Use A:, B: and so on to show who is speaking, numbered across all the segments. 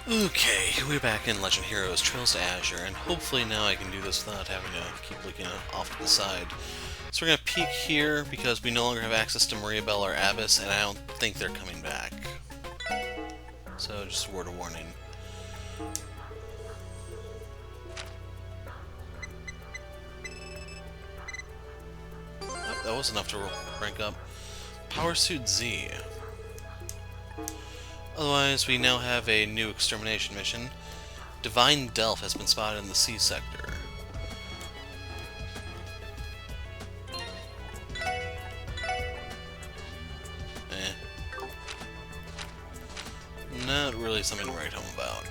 A: Okay, we're back in Legend Heroes Trails to Azure, and hopefully now I can do this without having to keep looking off to the side. So we're going to peek here because we no longer have access to Maria Bell or Abyss, and I don't think they're coming back. So just a word of warning. Oh, that was enough to rank up. Power Suit Z. Otherwise, we now have a new extermination mission. Divine Delph has been spotted in the C sector. Not really something to write home about.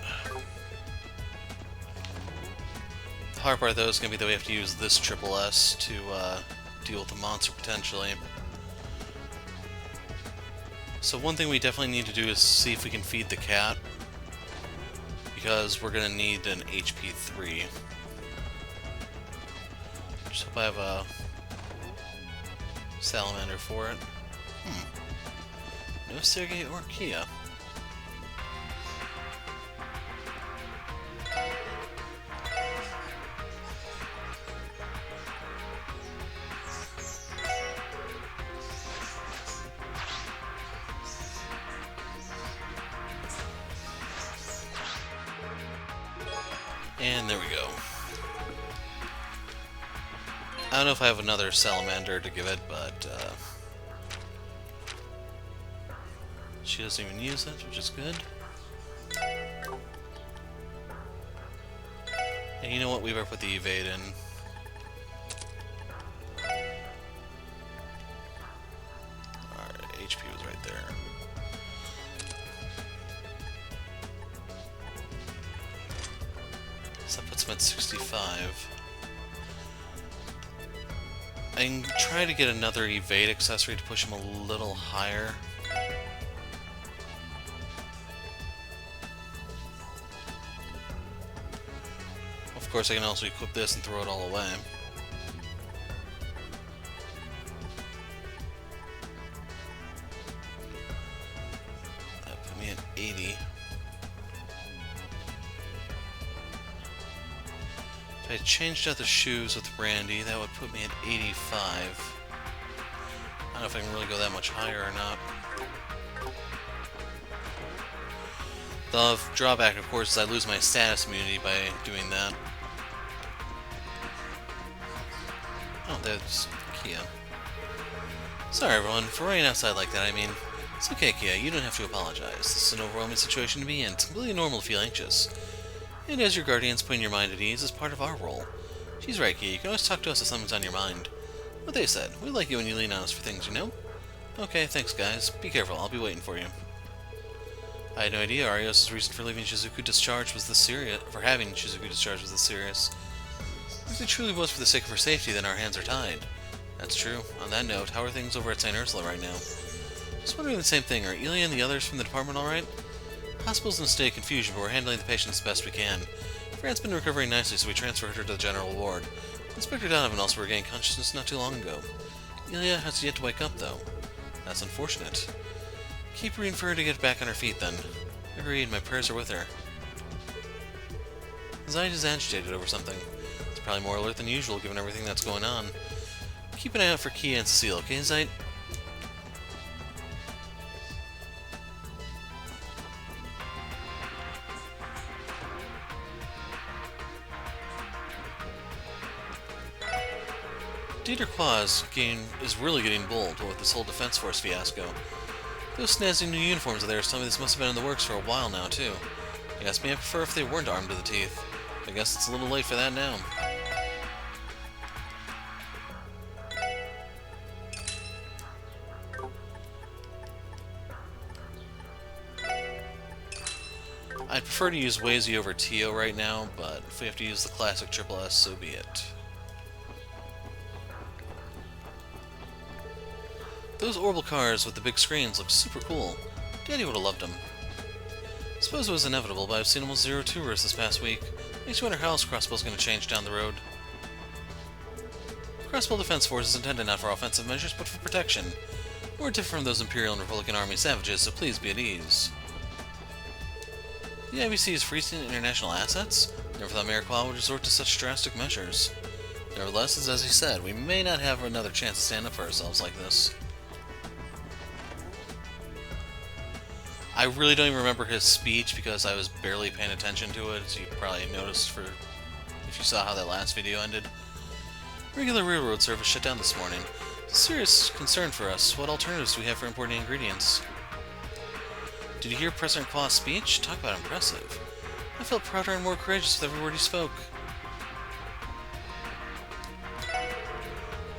A: The hard part, though, is going to be that we have to use this triple S to deal with the monster, potentially. So one thing we definitely need to do is see if we can feed the cat, because we're going to need an HP 3. Just hope I have a salamander for it. No Sergei or Kia. And there we go. I don't know if I have another salamander to give it, but she doesn't even use it, which is good. And you know what? We better put the evade in. Alright, HP was right there. So that puts him at 65. I can try to get another evade accessory to push him a little higher. Of course, I can also equip this and throw it all away. That put me at 80. If I changed out the shoes with Randy, that would put me at 85. I don't know if I can really go that much higher or not. The drawback, of course, is I lose my status immunity by doing that. Oh, that's Kia. Sorry, everyone, for running outside like that. I mean, it's okay, Kia. You don't have to apologize. This is an overwhelming situation to be in. It's completely normal to feel anxious. And as your guardians, putting your mind at ease is part of our role. She's right, Kia. You can always talk to us if something's on your mind. What they said. We like you when you lean on us for things, you know? Okay, thanks, guys. Be careful. I'll be waiting for you. I had no idea Arios' reason for leaving Shizuku discharged was this serious. For having Shizuku discharged was this serious. If it truly was for the sake of her safety, then our hands are tied. That's true. On that note, how are things over at St. Ursula right now? Just wondering the same thing. Are Ilya and the others from the department alright? The hospital's in a state of confusion, but we're handling the patients the best we can. Fran's been recovering nicely, so we transferred her to the general ward. Inspector Donovan also regained consciousness not too long ago. Ilya has yet to wake up, though. That's unfortunate. Keep rooting for her to get back on her feet, then. Agreed, my prayers are with her. Zayt is agitated over something. It's probably more alert than usual, given everything that's going on. Keep an eye out for Kia and Cecile, okay, Zayt? Dieter Quaz is really getting bold with this whole Defense Force fiasco. Those snazzy new uniforms of theirs tell me this must have been in the works for a while now, too. You asked me, I prefer if they weren't armed to the teeth. I guess it's a little late for that now. I'd prefer to use Wazy over Tio right now, but if we have to use the classic Triple S, so be it. Those orbital cars with the big screens look super cool. Daddy would have loved them. Suppose it was inevitable, but I've seen almost zero tourists this past week. Makes me wonder how else Crossbell's going to change down the road. Crossbell Defense Force is intended not for offensive measures, but for protection. We're different from those Imperial and Republican Army savages, so please be at ease. The IBC is freezing international assets? Never thought Mayor Claw would resort to such drastic measures. Nevertheless, as he said, we may not have another chance to stand up for ourselves like this. I really don't even remember his speech because I was barely paying attention to it, as you probably noticed if you saw how that last video ended. Regular railroad service shut down this morning. It's a serious concern for us. What alternatives do we have for importing ingredients? Did you hear President Claw's speech? Talk about impressive. I felt prouder and more courageous with every word he spoke.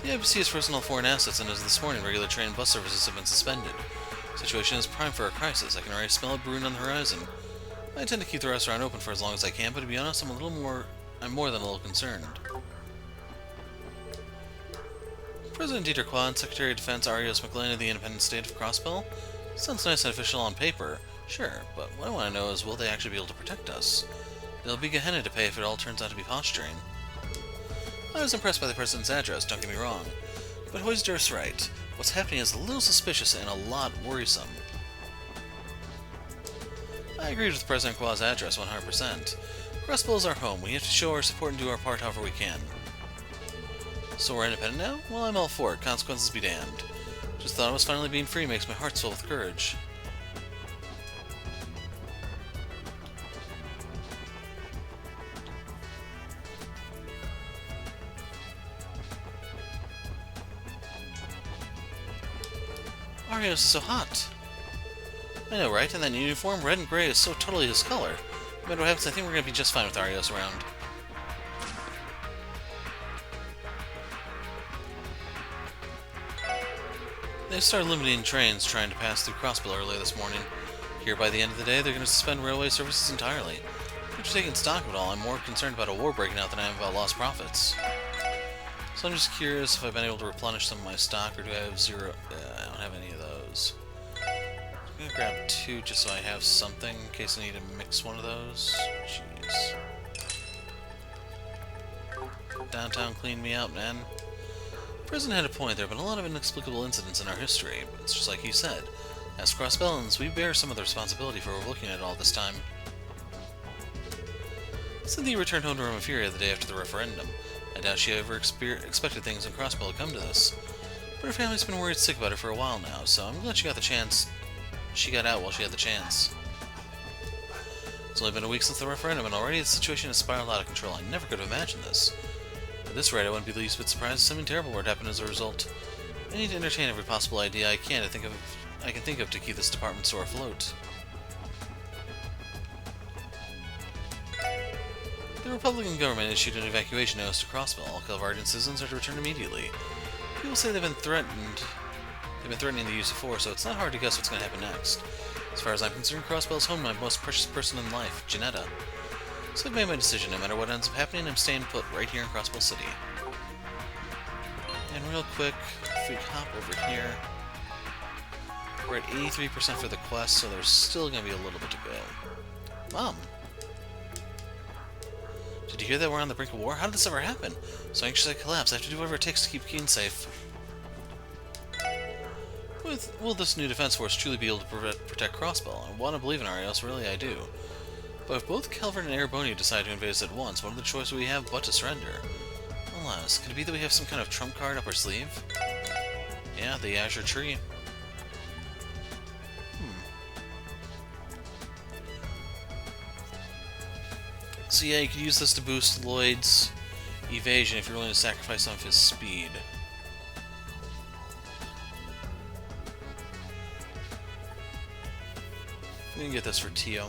A: The IBC has frozen all foreign assets, and as of this morning, regular train and bus services have been suspended. The situation is prime for a crisis. I can already smell it brewing on the horizon. I intend to keep the restaurant open for as long as I can, but to be honest, I'm more than a little concerned. President Dieter Claw and Secretary of Defense Arios McLean of the independent state of Crossbell? Sounds nice and official on paper, sure, but what I want to know is, will they actually be able to protect us? It'll be Gehenna to pay if it all turns out to be posturing. I was impressed by the President's address, don't get me wrong, but Hoisder's right. What's happening is a little suspicious and a lot worrisome. I agreed with President Claw's address 100%. Crossbell is our home. We have to show our support and do our part however we can. So we're independent now? Well, I'm all for it. Consequences be damned. Just thought I was finally being free makes my heart swell with courage. Arios is so hot. I know, right? And that new uniform, red and gray, is so totally his color. No matter what happens, I think we're going to be just fine with Arios around. They started limiting trains trying to pass through Crossbell earlier this morning. Here, by the end of the day, they're going to suspend railway services entirely. After taking stock of it all, I'm more concerned about a war breaking out than I am about lost profits. So I'm just curious if I've been able to replenish some of my stock, or do I have zero? I don't have any of those. I'm going to grab 2 just so I have something in case I need to mix one of those. Jeez. Downtown cleaned me out, man. The President had a point. There have been a lot of inexplicable incidents in our history, but it's just like he said. As Crossbellans, we bear some of the responsibility for overlooking it all this time. Cynthia returned home to Romafuria the day after the referendum. I doubt she ever expected things in Crossbell to come to this. But her family's been worried sick about her for a while now, so I'm glad she got the chance. She got out while she had the chance. It's only been a week since the referendum, and already the situation has spiraled out of control. I never could have imagined this. At this rate, I wouldn't be the least bit surprised if something terrible would happen as a result. I need to entertain every possible idea I can think of to keep this department store afloat. The Republican government issued an evacuation notice to Crossbell. All Calvardian citizens are to return immediately. People say they've been threatening the use of force, so it's not hard to guess what's going to happen next. As far as I'm concerned, Crossbell's home to my most precious person in life, Janetta. So I've made my decision. No matter what ends up happening, I'm staying put right here in Crossbell City. And real quick, if we hop over here, we're at 83% for the quest, so there's still going to be a little bit to go. Mom! Did you hear that we're on the brink of war? How did this ever happen? So anxious I collapse. I have to do whatever it takes to keep Keen safe. Will this new defense force truly be able to protect Crossbell? I want to believe in Arios, really I do. But if both Calvert and Ereboni decide to invade us at once, what other choice do we have but to surrender? Alas, could it be that we have some kind of trump card up our sleeve? Yeah, the Azure tree. So yeah, you could use this to boost Lloyd's evasion if you're willing to sacrifice some of his speed. We can get this for Tio.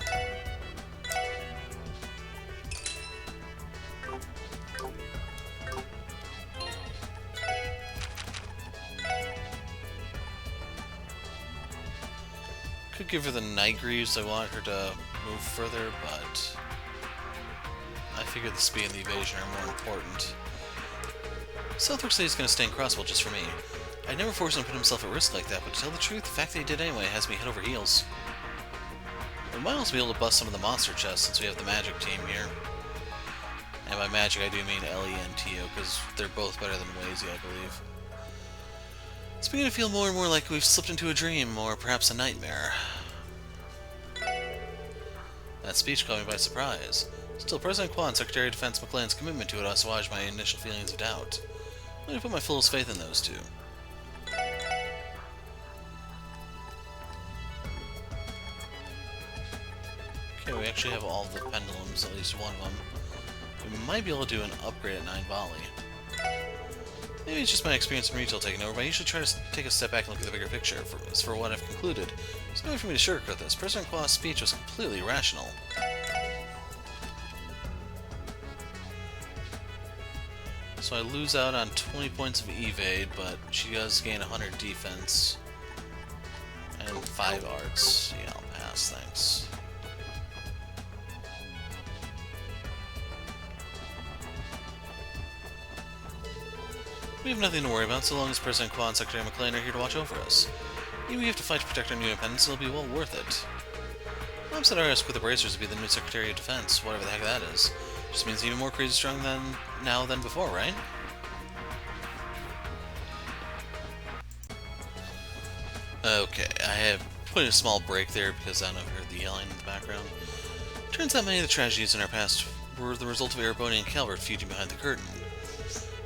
A: Could give her the Night Greaves. I want her to move further, but I figure the speed and the evasion are more important. Southwark says he's going to stay in Crossbell just for me. I'd never force him to put himself at risk like that, but to tell the truth, the fact that he did anyway has me head over heels. We might also be able to bust some of the monster chests since we have the magic team here. And by magic I do mean Ellie and Tio, because they're both better than Wazy, I believe. It's beginning to feel more and more like we've slipped into a dream, or perhaps a nightmare. That That speech caught me by surprise. Still, President Qua and Secretary of Defense McClain's commitment to it assuaged my initial feelings of doubt. I'm going to put my fullest faith in those two. Okay, we actually have all of the pendulums, at least one of them. We might be able to do an upgrade at 9 volley. Maybe it's just my experience in retail taking over, but I usually try to take a step back and look at the bigger picture. As for what I've concluded, there's no way for me to sugarcoat this. President Qua's speech was completely irrational. So I lose out on 20 points of evade, but she does gain 100 defense. And 5 arts. Yeah, I'll pass, thanks. We have nothing to worry about so long as President Qua and Secretary McClain are here to watch over us. Even if we have to fight to protect our new independence, it'll be well worth it. Mom said our risk with the bracers to be the new Secretary of Defense, whatever the heck that is. Just means even more crazy strong now than before, right? Okay, I have put a small break there because I don't know if you heard the yelling in the background. Turns out many of the tragedies in our past were the result of Ereboni and Calvert feuding behind the curtain.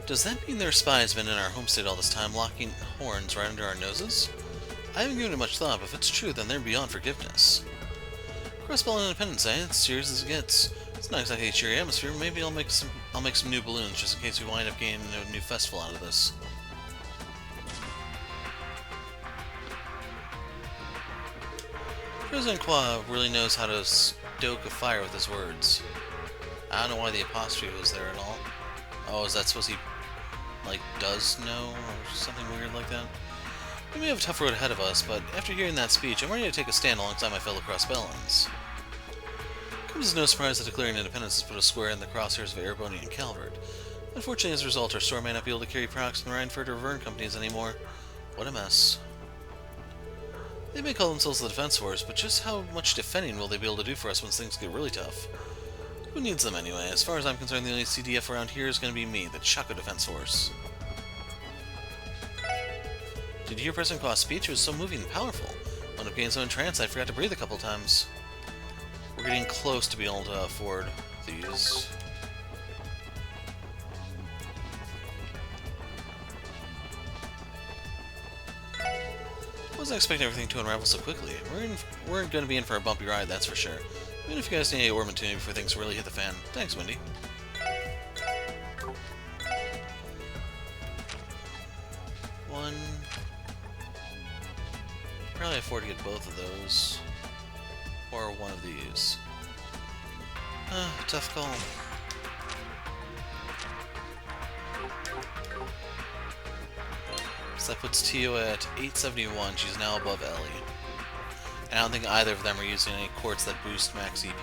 A: Does that mean their spies have been in our homestead all this time, locking horns right under our noses? I haven't given it much thought, but if it's true, then they're beyond forgiveness. Crossbell and Independence, eh? It's serious as it gets. It's not exactly a cheery atmosphere. Maybe I'll make some new balloons just in case we wind up getting a new festival out of this. President Qua really knows how to stoke a fire with his words. I don't know why the apostrophe was there at all. Oh, is that supposed to be, like, does know, or something weird like that? We may have a tough road ahead of us, but after hearing that speech, I'm ready to take a stand alongside my fellow Crossbellans. It comes as no surprise that declaring independence has put a square in the crosshairs of Ereboni and Calvert. Unfortunately, as a result, our store may not be able to carry products from the Rhineford or Vern companies anymore. What a mess. They may call themselves the Defense Force, but just how much defending will they be able to do for us once things get really tough? Who needs them anyway? As far as I'm concerned, the only CDF around here is going to be me, the Chaco Defense Force. Did you hear President Qua's speech? It was so moving and powerful. Wound up getting so entranced I forgot to breathe a couple times. We're getting close to being able to afford these. Wasn't expecting everything to unravel so quickly. We're going to be in for a bumpy ride, that's for sure. Even if you guys need any orb tuning before things really hit the fan. Thanks, Wendy. One. Probably afford to get both of those. Or one of these. Tough call. So that puts Tio at 871. She's now above Ellie. And I don't think either of them are using any quartz that boost max EP.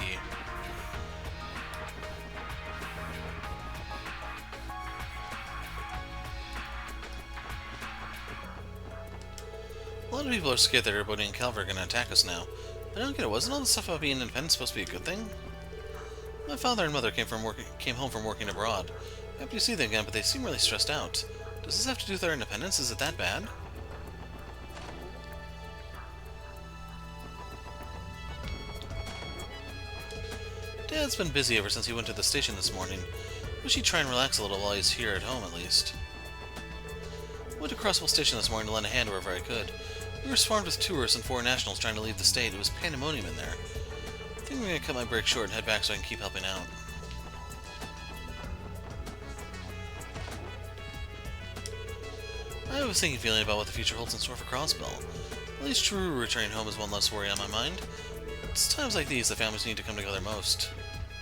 A: A lot of people are scared that Ereboni and Calvert are going to attack us now. But I don't get it. Wasn't all the stuff about being independent supposed to be a good thing? My father and mother came home from working abroad. Happy to see them again, but they seem really stressed out. Does this have to do with our independence? Is it that bad? Dad's been busy ever since he went to the station this morning. Wish he'd try and relax a little while he's here at home, at least. I went to Crossbell Station this morning to lend a hand wherever I could. We were swarmed with tourists and foreign nationals trying to leave the state. It was pandemonium in there. I think I'm going to cut my break short and head back so I can keep helping out. I have a sinking feeling about what the future holds in store for Crossbell. At least True returning home is one less worry on my mind. It's times like these that families need to come together most.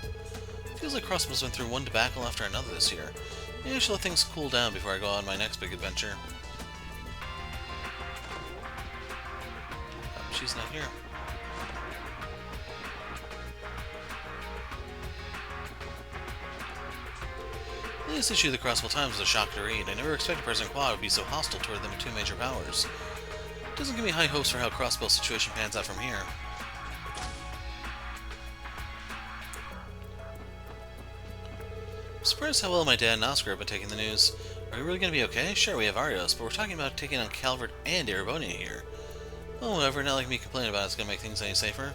A: It feels like Crossbell's been through one debacle after another this year. Maybe I should let things cool down before I go on my next big adventure. Oh, she's not here. The latest issue of the Crossbell Times was a shock to read. I never expected President Qua would be so hostile toward them two major powers. It doesn't give me high hopes for how Crossbell's situation pans out from here. I'm surprised how well my dad and Oscar have been taking the news. Are we really going to be okay? Sure, we have Arios, but we're talking about taking on Calvert and Ereboni here. Oh, whatever, not like me complaining about it's going to make things any safer.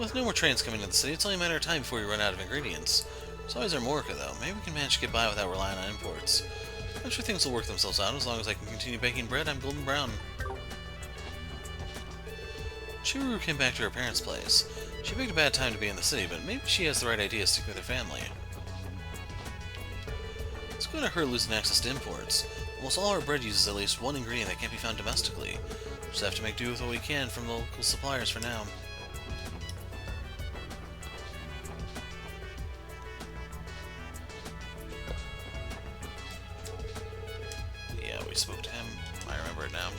A: With no more trains coming to the city, it's only a matter of time before we run out of ingredients. There's always our Morica, though. Maybe we can manage to get by without relying on imports. I'm sure things will work themselves out. As long as I can continue baking bread, I'm golden brown. Chiruru came back to her parents' place. She picked a bad time to be in the city, but maybe she has the right idea to stick with her family. It's going to hurt losing access to imports. Almost all our bread uses at least one ingredient that can't be found domestically. We'll just have to make do with what we can from the local suppliers for now. Yeah, we spoke to him. I remember it now.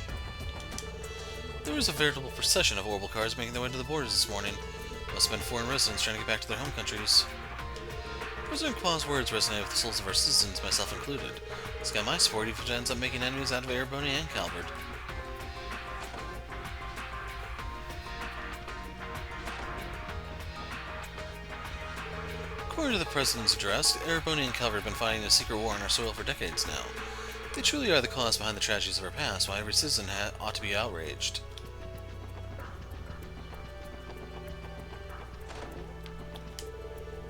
A: There was a veritable procession of orbital cars making their way to the borders this morning. Must have been foreign residents trying to get back to their home countries. President Qua's words resonate with the souls of our citizens, myself included. It's got my support even if it ends up making enemies out of Erebony and Calvert. According to the President's address, Erebony and Calvert have been fighting a secret war on our soil for decades now. They truly are the cause behind the tragedies of our past, why every citizen ought to be outraged.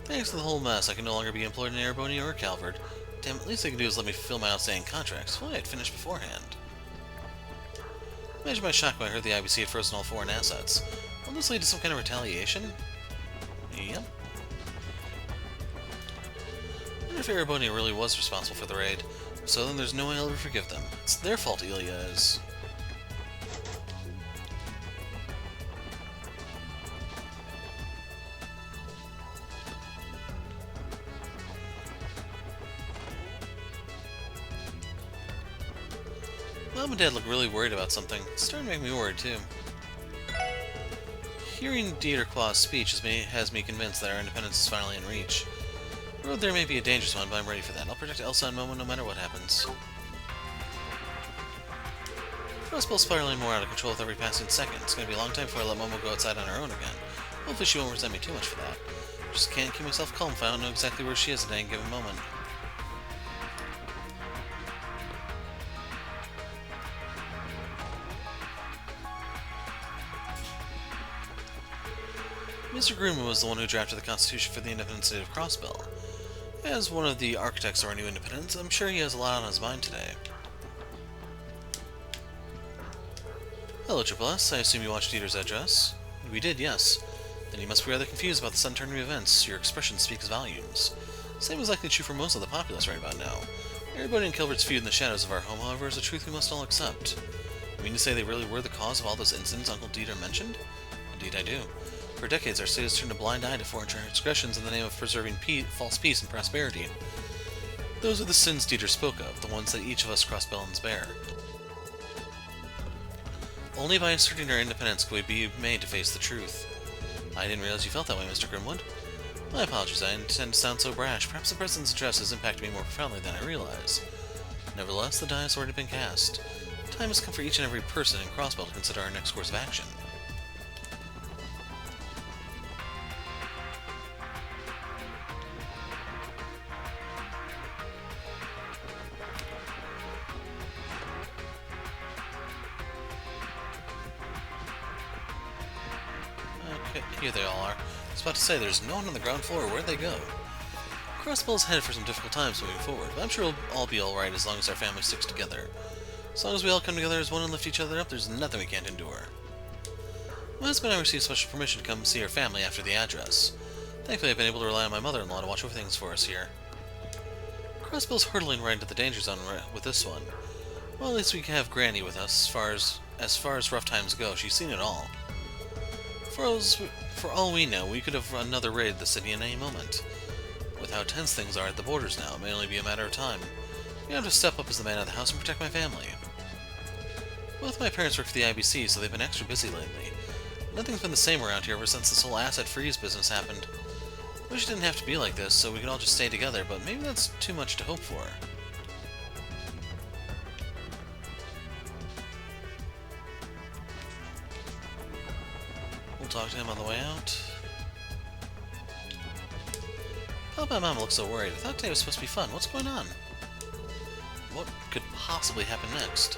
A: Thanks to the whole mess, I can no longer be employed in Erebony or Calvert. Damn, at least they can do is let me fulfill my outstanding contracts. If only I'd finished beforehand. Imagine my shock when I heard the IBC had frozen all foreign assets. Will this lead to some kind of retaliation? Yep. I wonder if Erebony really was responsible for the raid. If so, then there's no way I'll ever forgive them. It's their fault Ilya is. Mom and Dad look really worried about something. It's starting to make me worried, too. Hearing Dieter Qua's speech has me convinced that our independence is finally in reach. The road there may be a dangerous one, but I'm ready for that. I'll protect Elsa and Momo no matter what happens. Crossbell's spiraling more out of control with every passing second. It's going to be a long time before I let Momo go outside on her own again. Hopefully she won't resent me too much for that. Just can't keep myself calm if I don't know exactly where she is at any given moment. Mr. Greenman was the one who drafted the Constitution for the independent state of Crossbell. As one of the architects of our new independence, I'm sure he has a lot on his mind today. Hello, Triple S. I assume you watched Dieter's address? We did, yes. Then you must be rather confused about the sudden turn of events. Your expression speaks volumes. Same is likely true for most of the populace right about now. Everybody in Kilbert's feud in the shadows of our home, however, is a truth we must all accept. You mean to say they really were the cause of all those incidents Uncle Dieter mentioned? Indeed I do. For decades, our state has turned a blind eye to foreign transgressions in the name of preserving false peace and prosperity. Those are the sins Dieter spoke of, the ones that each of us Crossbellans bear. Only by asserting our independence could we be made to face the truth. I didn't realize you felt that way, Mr. Grimwood. My apologies, I intend to sound so brash. Perhaps the President's address has impacted me more profoundly than I realize. Nevertheless, the die has already been cast. Time has come for each and every person in Crossbell to consider our next course of action. Here they all are. I was about to say, there's no one on the ground floor. Where'd they go? Crossbell's headed for some difficult times moving forward, but I'm sure it'll all be alright as long as our family sticks together. As long as we all come together as one and lift each other up, there's nothing we can't endure. My husband and I received special permission to come see our family after the address. Thankfully, I've been able to rely on my mother-in-law to watch over things for us here. Crossbell's hurtling right into the danger zone with this one. Well, at least we can have Granny with us. As far as rough times go, she's seen it all. For all we know, we could have another raid the city in any moment. With how tense things are at the borders now, it may only be a matter of time. I have to step up as the man of the house and protect my family. Both my parents work for the IBC, so they've been extra busy lately. Nothing's been the same around here ever since this whole asset freeze business happened. Wish it didn't have to be like this, so we could all just stay together, but maybe that's too much to hope for. We'll talk to him on the way out. Papa and Mama look so worried. I thought today was supposed to be fun. What's going on? What could possibly happen next?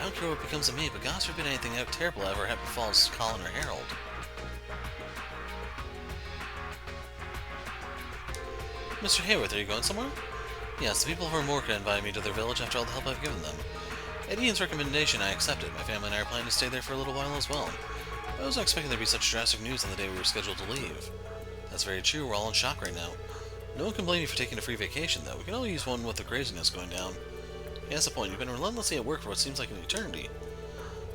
A: I don't care what becomes of me, but God forbid anything terrible ever befalls Colin or Harold. Mr. Hayworth, are you going somewhere? Yes, the people of Morka invited me to their village after all the help I've given them. At Ian's recommendation, I accepted. My family and I are planning to stay there for a little while as well. I wasn't expecting there to be such drastic news on the day we were scheduled to leave. That's very true, we're all in shock right now. No one can blame you for taking a free vacation, though. We can all use one with the craziness going down. He has a point. You've been relentlessly at work for what seems like an eternity.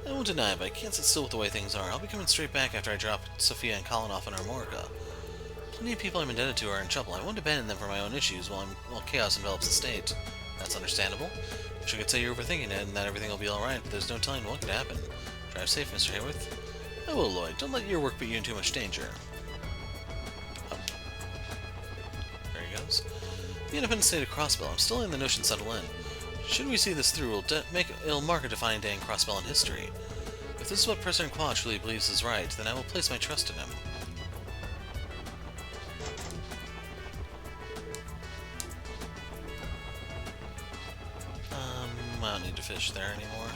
A: I won't deny it, but I can't sit still with the way things are. I'll be coming straight back after I drop Sophia and Colin off in Armorica. Plenty of people I'm indebted to are in trouble. I won't abandon them for my own issues while chaos envelops the state. That's understandable. Wish I could say you're overthinking it and that everything will be alright, but there's no telling what could happen. Drive safe, Mr. Hayworth. I will, Lloyd. Don't let your work put you in too much danger. Oh. There he goes. The independent state of Crossbell. I'm still letting the notion settle in. Should we see this through, it'll mark a defining day in Crossbell in history. If this is what President Qua truly believes is right, then I will place my trust in him. I don't need to fish there anymore.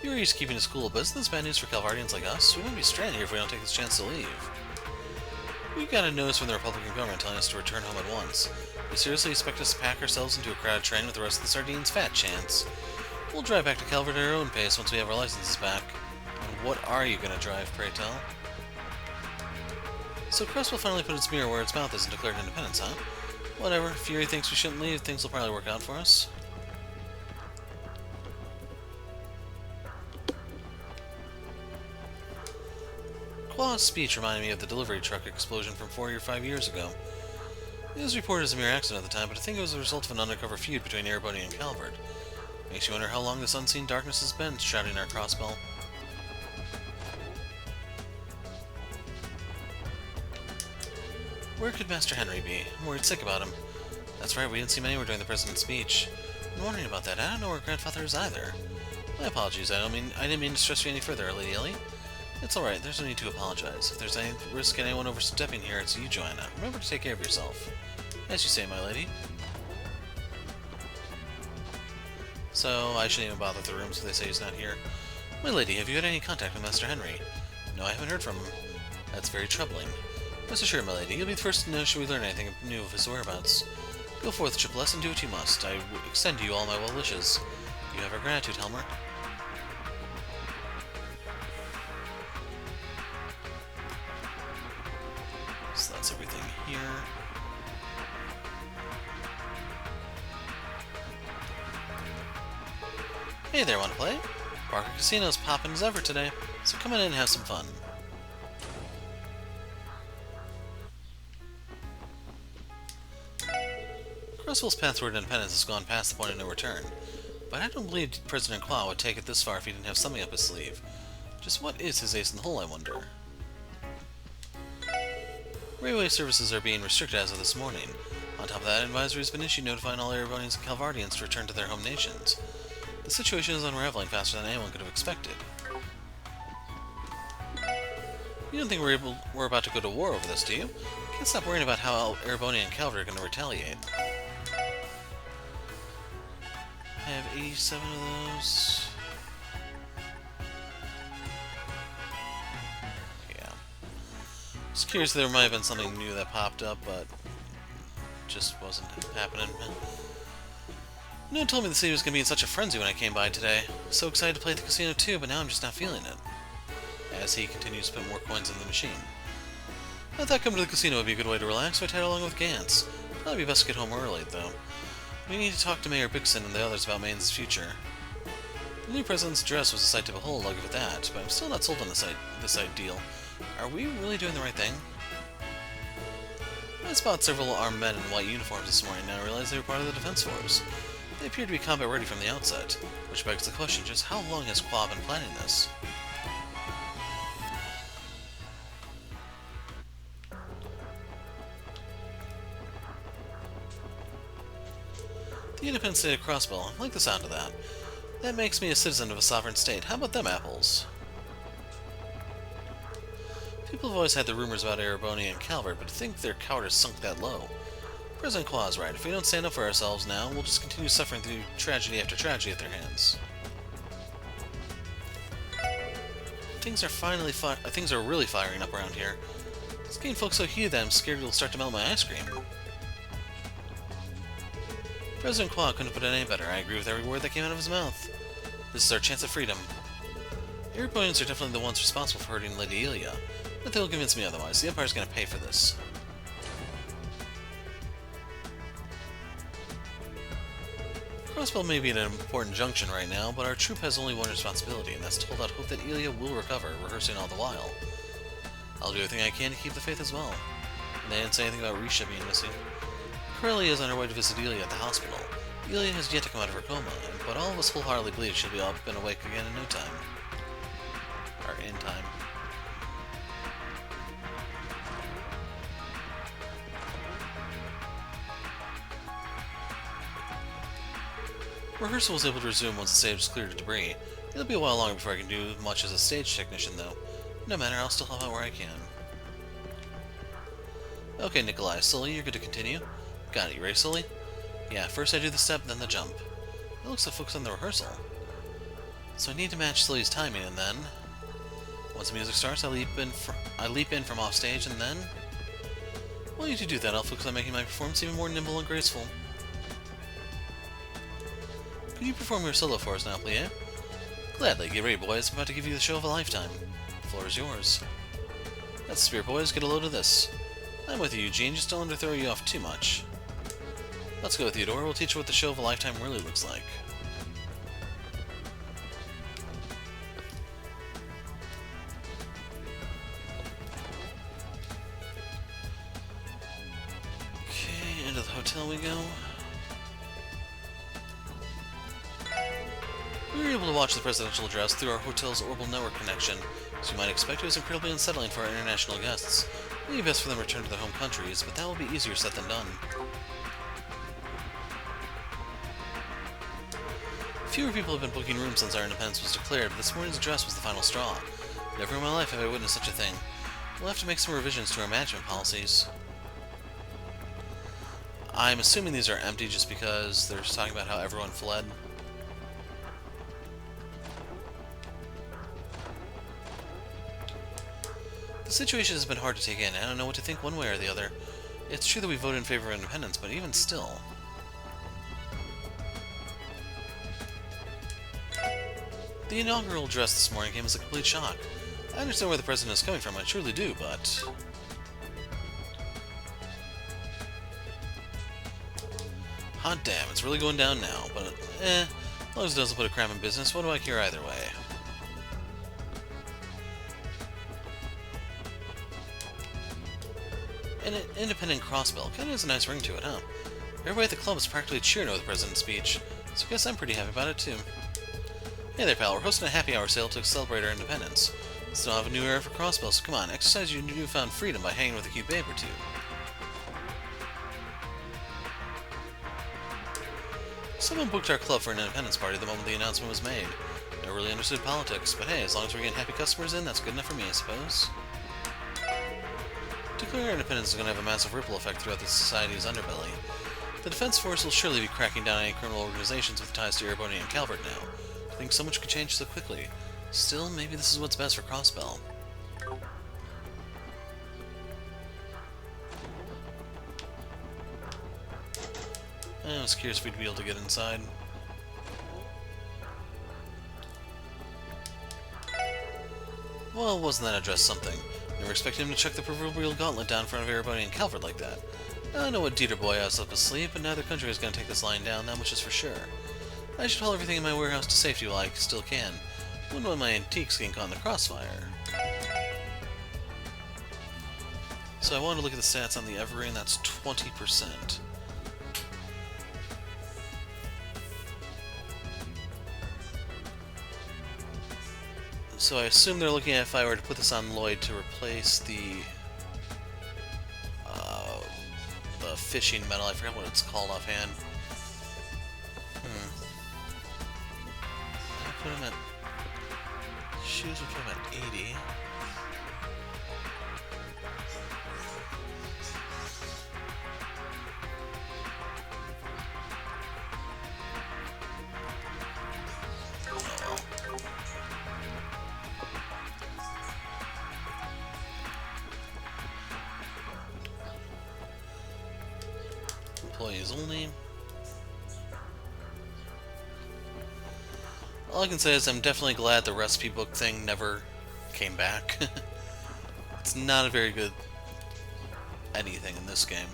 A: You're used to keeping us cool, but isn't this bad news for Calvardians like us? We won't be stranded here if we don't take this chance to leave. We've got a notice from the Republican government telling us to return home at once. You seriously expect us to pack ourselves into a crowded train with the rest of the Sardines? Fat chance. We'll drive back to Calvert at our own pace once we have our licenses back. And what are you gonna drive, pray tell? So Crossbell finally put its mirror where its mouth is and declared independence, huh? Whatever, Fury thinks we shouldn't leave, things will probably work out for us. Qua's speech reminded me of the delivery truck explosion from 4 or 5 years ago. It was reported as a mere accident at the time, but I think it was the result of an undercover feud between Erebony and Calvert. Makes you wonder how long this unseen darkness has been shrouding our Crossbell. Where could Master Henry be? I'm worried sick about him. That's right, we didn't see him anywhere during the President's speech. I'm wondering about that. I don't know where Grandfather is either. My apologies, I didn't mean to stress you any further, Lady Ellie. It's alright, there's no need to apologize. If there's any risk in anyone overstepping here, it's you, Joanna. Remember to take care of yourself. As you say, my lady. So, I shouldn't even bother with the rooms if they say he's not here. My lady, have you had any contact with Master Henry? No, I haven't heard from him. That's very troubling. Rest assured, my lady, you'll be the first to know should we learn anything new of his whereabouts. Go forth, Tripless, and do what you must. I extend to you all my well wishes. You have our gratitude, Helmer. So that's everything here. Hey there, wanna play? Barker Casino's poppin' as ever today, so come in and have some fun. Crossbell's path toward independence has gone past the point of no return, but I don't believe President Qua would take it this far if he didn't have something up his sleeve. Just what is his ace in the hole, I wonder? Railway services are being restricted as of this morning. On top of that, an advisory has been issued notifying all Erebonians and Calvardians to return to their home nations. The situation is unraveling faster than anyone could have expected. You don't think we're about to go to war over this, do you? Can't stop worrying about how Erebonia and Calvert are going to retaliate. I have 87 of those. Yeah. Just curious, there might have been something new that popped up, but just wasn't happening. No one told me the city was going to be in such a frenzy when I came by today. So excited to play at the casino too, but now I'm just not feeling it. As he continues to put more coins in the machine. I thought coming to the casino would be a good way to relax, so I tied along with Gantz. Probably be best to get home early, though. We need to talk to Mayor Bixon and the others about Maine's future. The new president's address was a sight to behold, I'll give it that, but I'm still not sold on this ideal. Are we really doing the right thing? I spotted several armed men in white uniforms this morning, and I realized they were part of the Defense Force. They appeared to be combat ready from the outset, which begs the question, just how long has Qua been planning this? The independent state of Crossbell. I like the sound of that. That makes me a citizen of a sovereign state. How about them apples? People have always had their rumors about Erebonia and Calvert, but to think their cowardice sunk that low. President Qua is right. If we don't stand up for ourselves now, we'll just continue suffering through tragedy after tragedy at their hands. Things are really firing up around here. This game folks so heated that I'm scared it'll start to melt my ice cream. President Qua couldn't have put it any better. I agree with every word that came out of his mouth. This is our chance at freedom. Airboneans are definitely the ones responsible for hurting Lady Ilia, but they will convince me otherwise. The Empire's gonna pay for this. Crossbell may be at an important junction right now, but our troop has only one responsibility, and that's to hold out hope that Ilia will recover, rehearsing all the while. I'll do everything I can to keep the faith as well. And they didn't say anything about Risha being missing. Curly is on her way to visit Ilia at the hospital. Ilia has yet to come out of her coma, but all of us wholeheartedly believe she'll be up and awake again in no time. Or in time. Rehearsal was able to resume once the stage was cleared of debris. It'll be a while longer before I can do much as a stage technician, though. No matter, I'll still help out where I can. Okay, Nikolai, Sully, you're good to continue. Got it, you ready, Sully? Yeah, first I do the step, then the jump. It looks like focus on the rehearsal. So I need to match Sully's timing, and then... Once the music starts, I leap in from off stage, and then... While you do that, I'll focus on making my performance even more nimble and graceful. Could you perform your solo for us now, please? Gladly. Get ready, boys. I'm about to give you the show of a lifetime. The floor is yours. That's the spirit, boys. Get a load of this. I'm with you, Eugene. Just don't let her throw you off too much. Let's go, Theodore. We'll teach you what the show of a lifetime really looks like. Okay, into the hotel we go. We were able to watch the presidential address through our hotel's orbital network connection. As you might expect, it was incredibly unsettling for our international guests. It would be best for them to return to their home countries, but that will be easier said than done. Fewer people have been booking rooms since our independence was declared, but this morning's address was the final straw. Never in my life have I witnessed such a thing. We'll have to make some revisions to our management policies. I'm assuming these are empty just because they're talking about how everyone fled. The situation has been hard to take in. I don't know what to think one way or the other. It's true that we voted in favor of independence, but even still... The inaugural address this morning came as a complete shock. I understand where the president is coming from, I truly do, but... Hot damn, it's really going down now, but as long as it doesn't put a cramp in business, what do I care either way? An independent Crossbell kinda has a nice ring to it, huh? Everybody at the club is practically cheering over the president's speech, so I guess I'm pretty happy about it too. Hey there, pal, we're hosting a happy hour sale to celebrate our independence. Still have a new era for Crossbell, so come on, exercise your newfound freedom by hanging with a cute babe or two. Someone booked our club for an independence party the moment the announcement was made. Never really understood politics, but hey, as long as we're getting happy customers in, that's good enough for me, I suppose. Declaring our independence is going to have a massive ripple effect throughout the society's underbelly. The Defense Force will surely be cracking down on any criminal organizations with ties to Ereboni and Calvert now. I think so much could change so quickly. Still, maybe this is what's best for Crossbell. I was curious if we'd be able to get inside. Well, wasn't that address something? Never expected him to chuck the proverbial gauntlet down in front of everybody in Calvert like that. I know what Dieter boy has up his sleeve, but neither country is going to take this line down, that much is for sure. I should haul everything in my warehouse to safety while I still can. Wouldn't want my antiques getting caught in the crossfire. So I wanted to look at the stats on the Evergreen, that's 20%. So I assume they're looking at if I were to put this on Lloyd to replace the fishing metal. I forgot what it's called offhand. I put him at shoes. Would put him at 80. Employees only. All I can say is I'm definitely glad the recipe book thing never came back. It's not a very good anything in this game.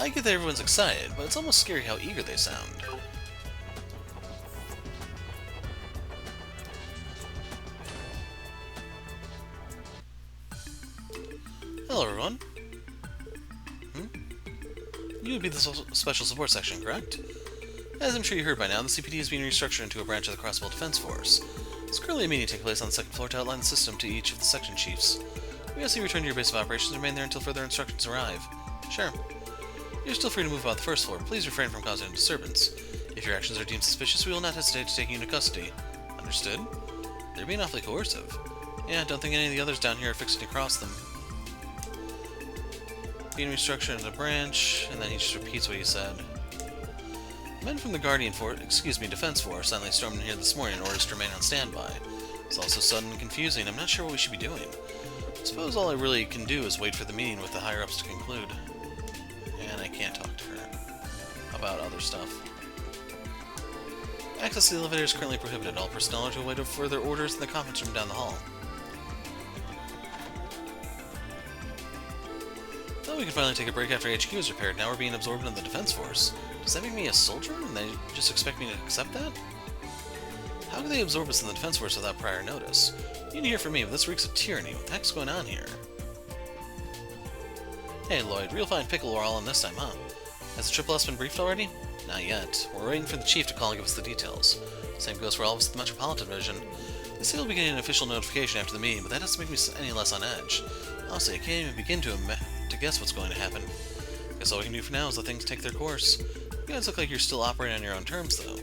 A: I get that everyone's excited, but it's almost scary how eager they sound. Hello, everyone. You would be the Special Support Section, correct? As I'm sure you heard by now, the CPD is being restructured into a branch of the Crossbell Defense Force. There's currently a meeting taking place on the second floor to outline the system to each of the section chiefs. We ask you return to your base of operations and remain there until further instructions arrive. Sure. You're still free to move about the first floor. Please refrain from causing a disturbance. If your actions are deemed suspicious, we will not hesitate to take you into custody. Understood? They're being awfully coercive. Yeah, don't think any of the others down here are fixing to cross them. Being restructured into a branch, and then he just repeats what he said. Men from the Defense Force suddenly stormed in here this morning in order to remain on standby. It's all so sudden and confusing, I'm not sure what we should be doing. I suppose all I really can do is wait for the meeting with the higher-ups to conclude. And I can't talk to her about other stuff. Access to the elevator is currently prohibited. All personnel are to await further orders in the conference room down the hall. Thought we could finally take a break after HQ is repaired. Now we're being absorbed into the Defense Force. Does that make me a soldier, and they just expect me to accept that? How can they absorb us in the Defense Force without prior notice? You didn't hear from me, but this reeks of tyranny. What the heck's going on here? Hey Lloyd, real fine pickle we're all on this time, huh? Has the Triple S been briefed already? Not yet. We're waiting for the Chief to call and give us the details. Same goes for all of us at the Metropolitan Division. They say we'll be getting an official notification after the meeting, but that doesn't make me any less on edge. Honestly, I can't even begin to guess what's going to happen. Guess all we can do for now is let things take their course. You guys look like you're still operating on your own terms, though.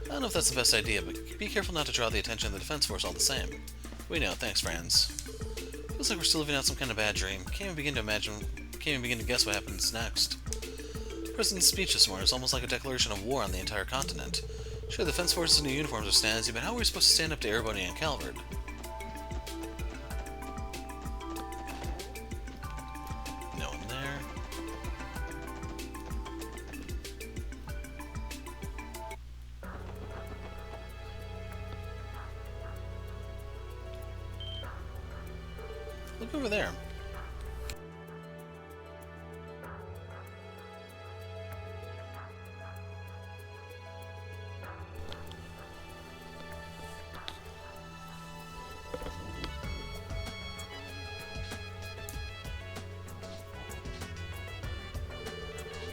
A: I don't know if that's the best idea, but be careful not to draw the attention of the Defense Force all the same. We know, thanks, friends. Feels like we're still living out some kind of bad dream. Can't even begin to guess what happens next. The President's speech this morning is almost like a declaration of war on the entire continent. Sure, the Defense Force's new uniforms are snazzy, but how are we supposed to stand up to Erebony and Calvard? No one there. Look over there.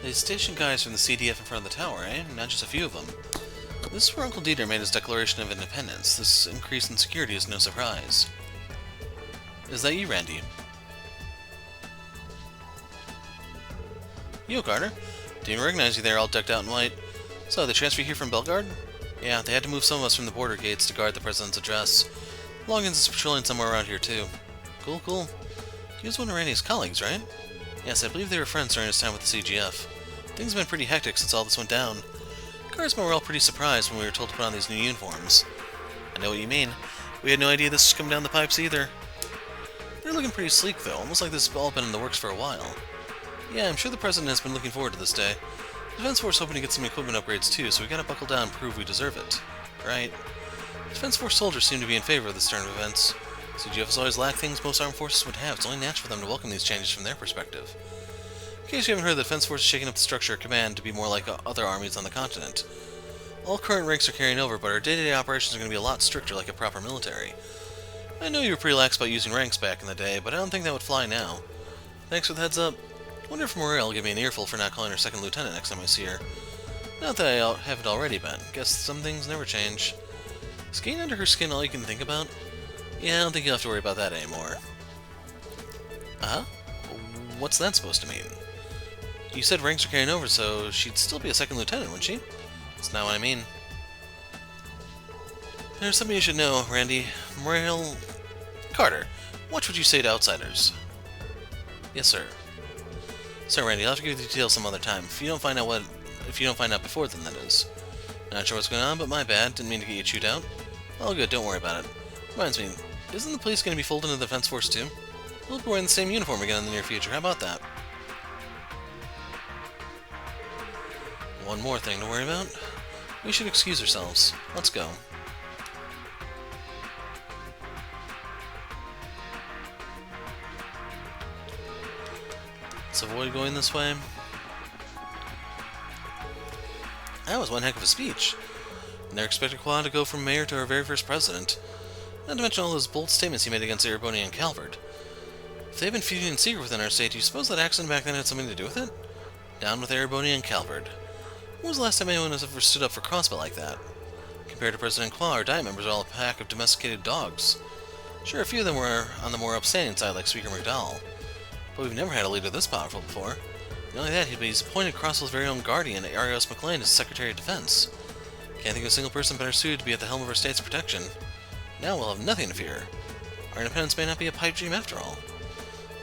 A: They stationed guys from the CDF in front of the tower, eh? Not just a few of them. This is where Uncle Dieter made his declaration of independence. This increase in security is no surprise. Is that you, Randy? Yo, Carter. Didn't even recognize you there, all decked out in white. So, they transferred you here from Belgard? Yeah, they had to move some of us from the border gates to guard the President's address. Longins is patrolling somewhere around here, too. Cool, cool. He was one of Randy's colleagues, right? Yes, I believe they were friends during his time with the CGF. Things have been pretty hectic since all this went down. Guards were all pretty surprised when we were told to put on these new uniforms. I know what you mean. We had no idea this was coming down the pipes either. They're looking pretty sleek, though, almost like this has all been in the works for a while. Yeah, I'm sure the President has been looking forward to this day. The Defense Force is hoping to get some equipment upgrades too, so we gotta buckle down and prove we deserve it. Right? Defense Force soldiers seem to be in favor of this turn of events. CGF has always lacked things most armed forces would have. It's only natural for them to welcome these changes from their perspective. In case you haven't heard, the Defense Force is shaking up the structure of command to be more like other armies on the continent. All current ranks are carrying over, but our day-to-day operations are going to be a lot stricter like a proper military. I know you were pretty lax about using ranks back in the day, but I don't think that would fly now. Thanks for the heads up. Wonder if Morel will give me an earful for not calling her second lieutenant next time I see her. Not that I haven't already been. Guess some things never change. Is getting under her skin all you can think about? Yeah, I don't think you'll have to worry about that anymore. Uh-huh? What's that supposed to mean? You said ranks are carrying over, so she'd still be a second lieutenant, wouldn't she? That's not what I mean. There's something you should know, Randy. Morel... Carter, watch what you say to outsiders. Yes, sir. Sorry, Randy, I'll have to give you the details some other time. If you don't find out before then, that is. Not sure what's going on, but my bad. Didn't mean to get you chewed out. All good, don't worry about it. Reminds me, isn't the police going to be folded into the Defense Force too? We'll be wearing the same uniform again in the near future. How about that? one more thing to worry about. We should excuse ourselves. Let's go. Let's avoid going this way. That was one heck of a speech. Never expected Qua to go from mayor to our very first president. Not to mention all those bold statements he made against Ereboni and Calvert. If they've been feuding in secret within our state, do you suppose that accident back then had something to do with it? Down with Ereboni and Calvert. When was the last time anyone has ever stood up for Crossbell like that? Compared to President Qua, our Diet members are all a pack of domesticated dogs. Sure, a few of them were on the more upstanding side, like Speaker McDowell. But we've never had a leader this powerful before. Not only that, he's appointed Crossbell's very own guardian, Arios McLean, as Secretary of Defense. Can't think of a single person better suited to be at the helm of our state's protection. Now we'll have nothing to fear. Our independence may not be a pipe dream after all.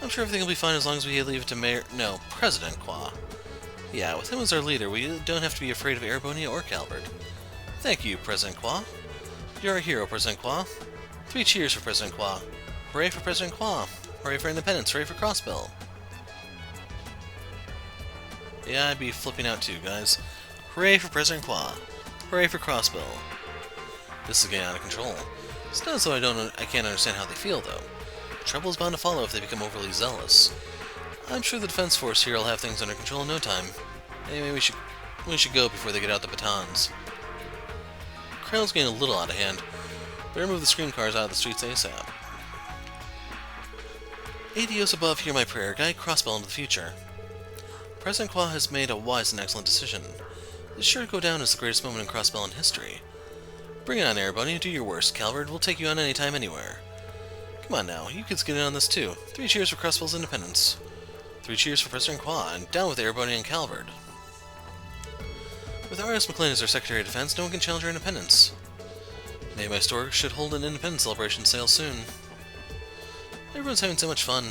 A: I'm sure everything will be fine as long as we leave it to President Qua. Yeah, with him as our leader, we don't have to be afraid of Ereboni or Calvert. Thank you, President Qua. You're a hero, President Qua. 3 cheers for President Qua. Hooray for President Qua. Hooray for independence. Hooray for Crossbell. Yeah, I'd be flipping out too, guys. Hooray for President Qua. Hooray for Crossbell. This is getting out of control. It's not as though I can't understand how they feel, though. Trouble is bound to follow if they become overly zealous. I'm sure the defense force here will have things under control in no time. Anyway, we should go before they get out the batons. The crowd's getting a little out of hand. Better move the screen cars out of the streets ASAP. Adios above, hear my prayer. Guide Crossbell into the future. President Qua has made a wise and excellent decision. It's sure to go down as the greatest moment in Crossbell history. Bring it on, Ereboni. Do your worst. Calvert will take you on anytime, anywhere. Come on now, you kids get in on this too. 3 cheers for Crossbell's independence. 3 cheers for President Qua, and down with Ereboni and Calvert. With Arios McLean as our Secretary of Defense, no one can challenge our independence. Maybe my store should hold an independence celebration sale soon. Everyone's having so much fun.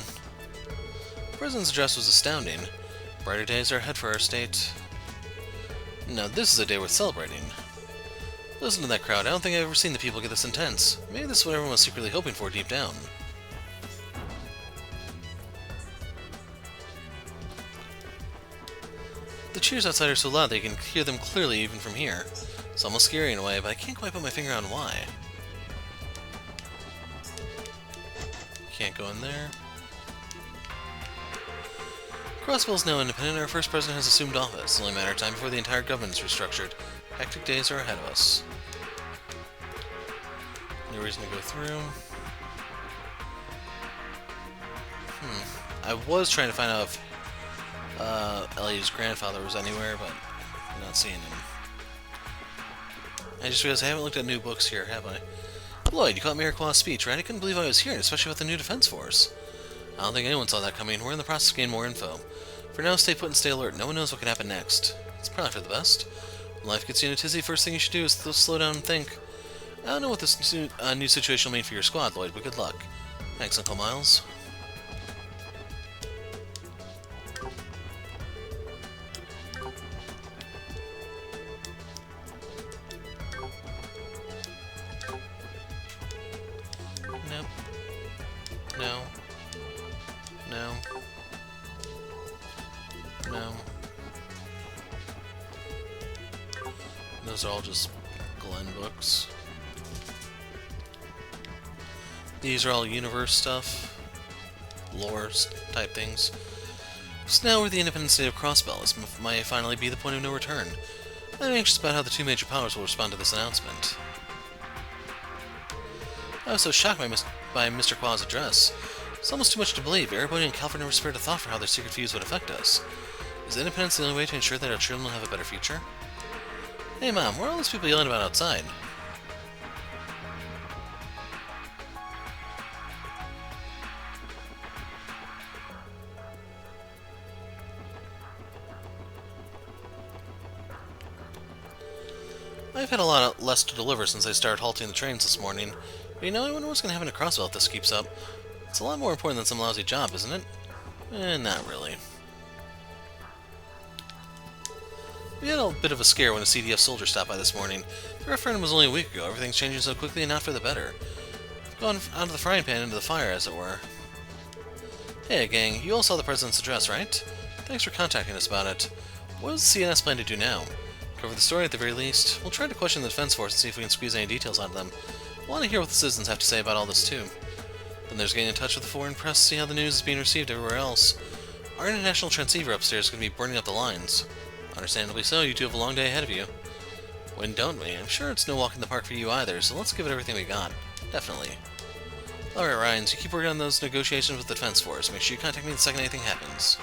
A: The President's address was astounding. Brighter days are ahead for our state. Now this is a day worth celebrating. Listen to that crowd. I don't think I've ever seen the people get this intense. Maybe this is what everyone was secretly hoping for deep down. The cheers outside are so loud that you can hear them clearly even from here. It's almost scary in a way, but I can't quite put my finger on why. Can't go in there. Crossbell's now independent. Our first president has assumed office. It's only a matter of time before the entire government is restructured. Hectic days are ahead of us. No reason to go through. I was trying to find out if Ellie's grandfather was anywhere, but I'm not seeing him. I just realized I haven't looked at new books here, have I? Lloyd, you caught Mayor Qua's speech, right? I couldn't believe I was here, especially with the new defense force. I don't think anyone saw that coming. We're in the process of getting more info. For now, stay put and stay alert. No one knows what can happen next. It's probably for the best. When life gets you in a tizzy, first thing you should do is slow down and think. I don't know what this new situation will mean for your squad, Lloyd, but good luck. Thanks, Uncle Miles. Nope. No. No. No. Those are all just Glenn books. These are all universe stuff. Lore type things. So now we're the independent state of Crossbell. This might finally be the point of no return. I'm anxious about how the 2 major powers will respond to this announcement. I was so shocked by Mr. Qua's address. It's almost too much to believe. Ereboni and Calvert never spared a thought for how their secret feuds would affect us. Is independence the only way to ensure that our children will have a better future? Hey Mom, what are all those people yelling about outside? I've had a lot less to deliver since I started halting the trains this morning. But you know, I wonder what's going to happen to Crossbell if this keeps up. It's a lot more important than some lousy job, isn't it? Not really. We had a bit of a scare when a CDF soldier stopped by this morning. The referendum was only a week ago. Everything's changing so quickly and not for the better. I've gone out of the frying pan into the fire, as it were. Hey, gang, you all saw the President's address, right? Thanks for contacting us about it. What does the CNS plan to do now? Cover the story at the very least. We'll try to question the defense force and see if we can squeeze any details out of them. I want to hear what the citizens have to say about all this too. Then there's getting in touch with the foreign press to see how the news is being received everywhere else. Our international transceiver upstairs is going to be burning up the lines. Understandably so, you two have a long day ahead of you. When don't we? I'm sure it's no walk in the park for you either, so let's give it everything we got. Definitely. Alright, Ryan, so you keep working on those negotiations with the defense force. Make sure you contact me the second anything happens.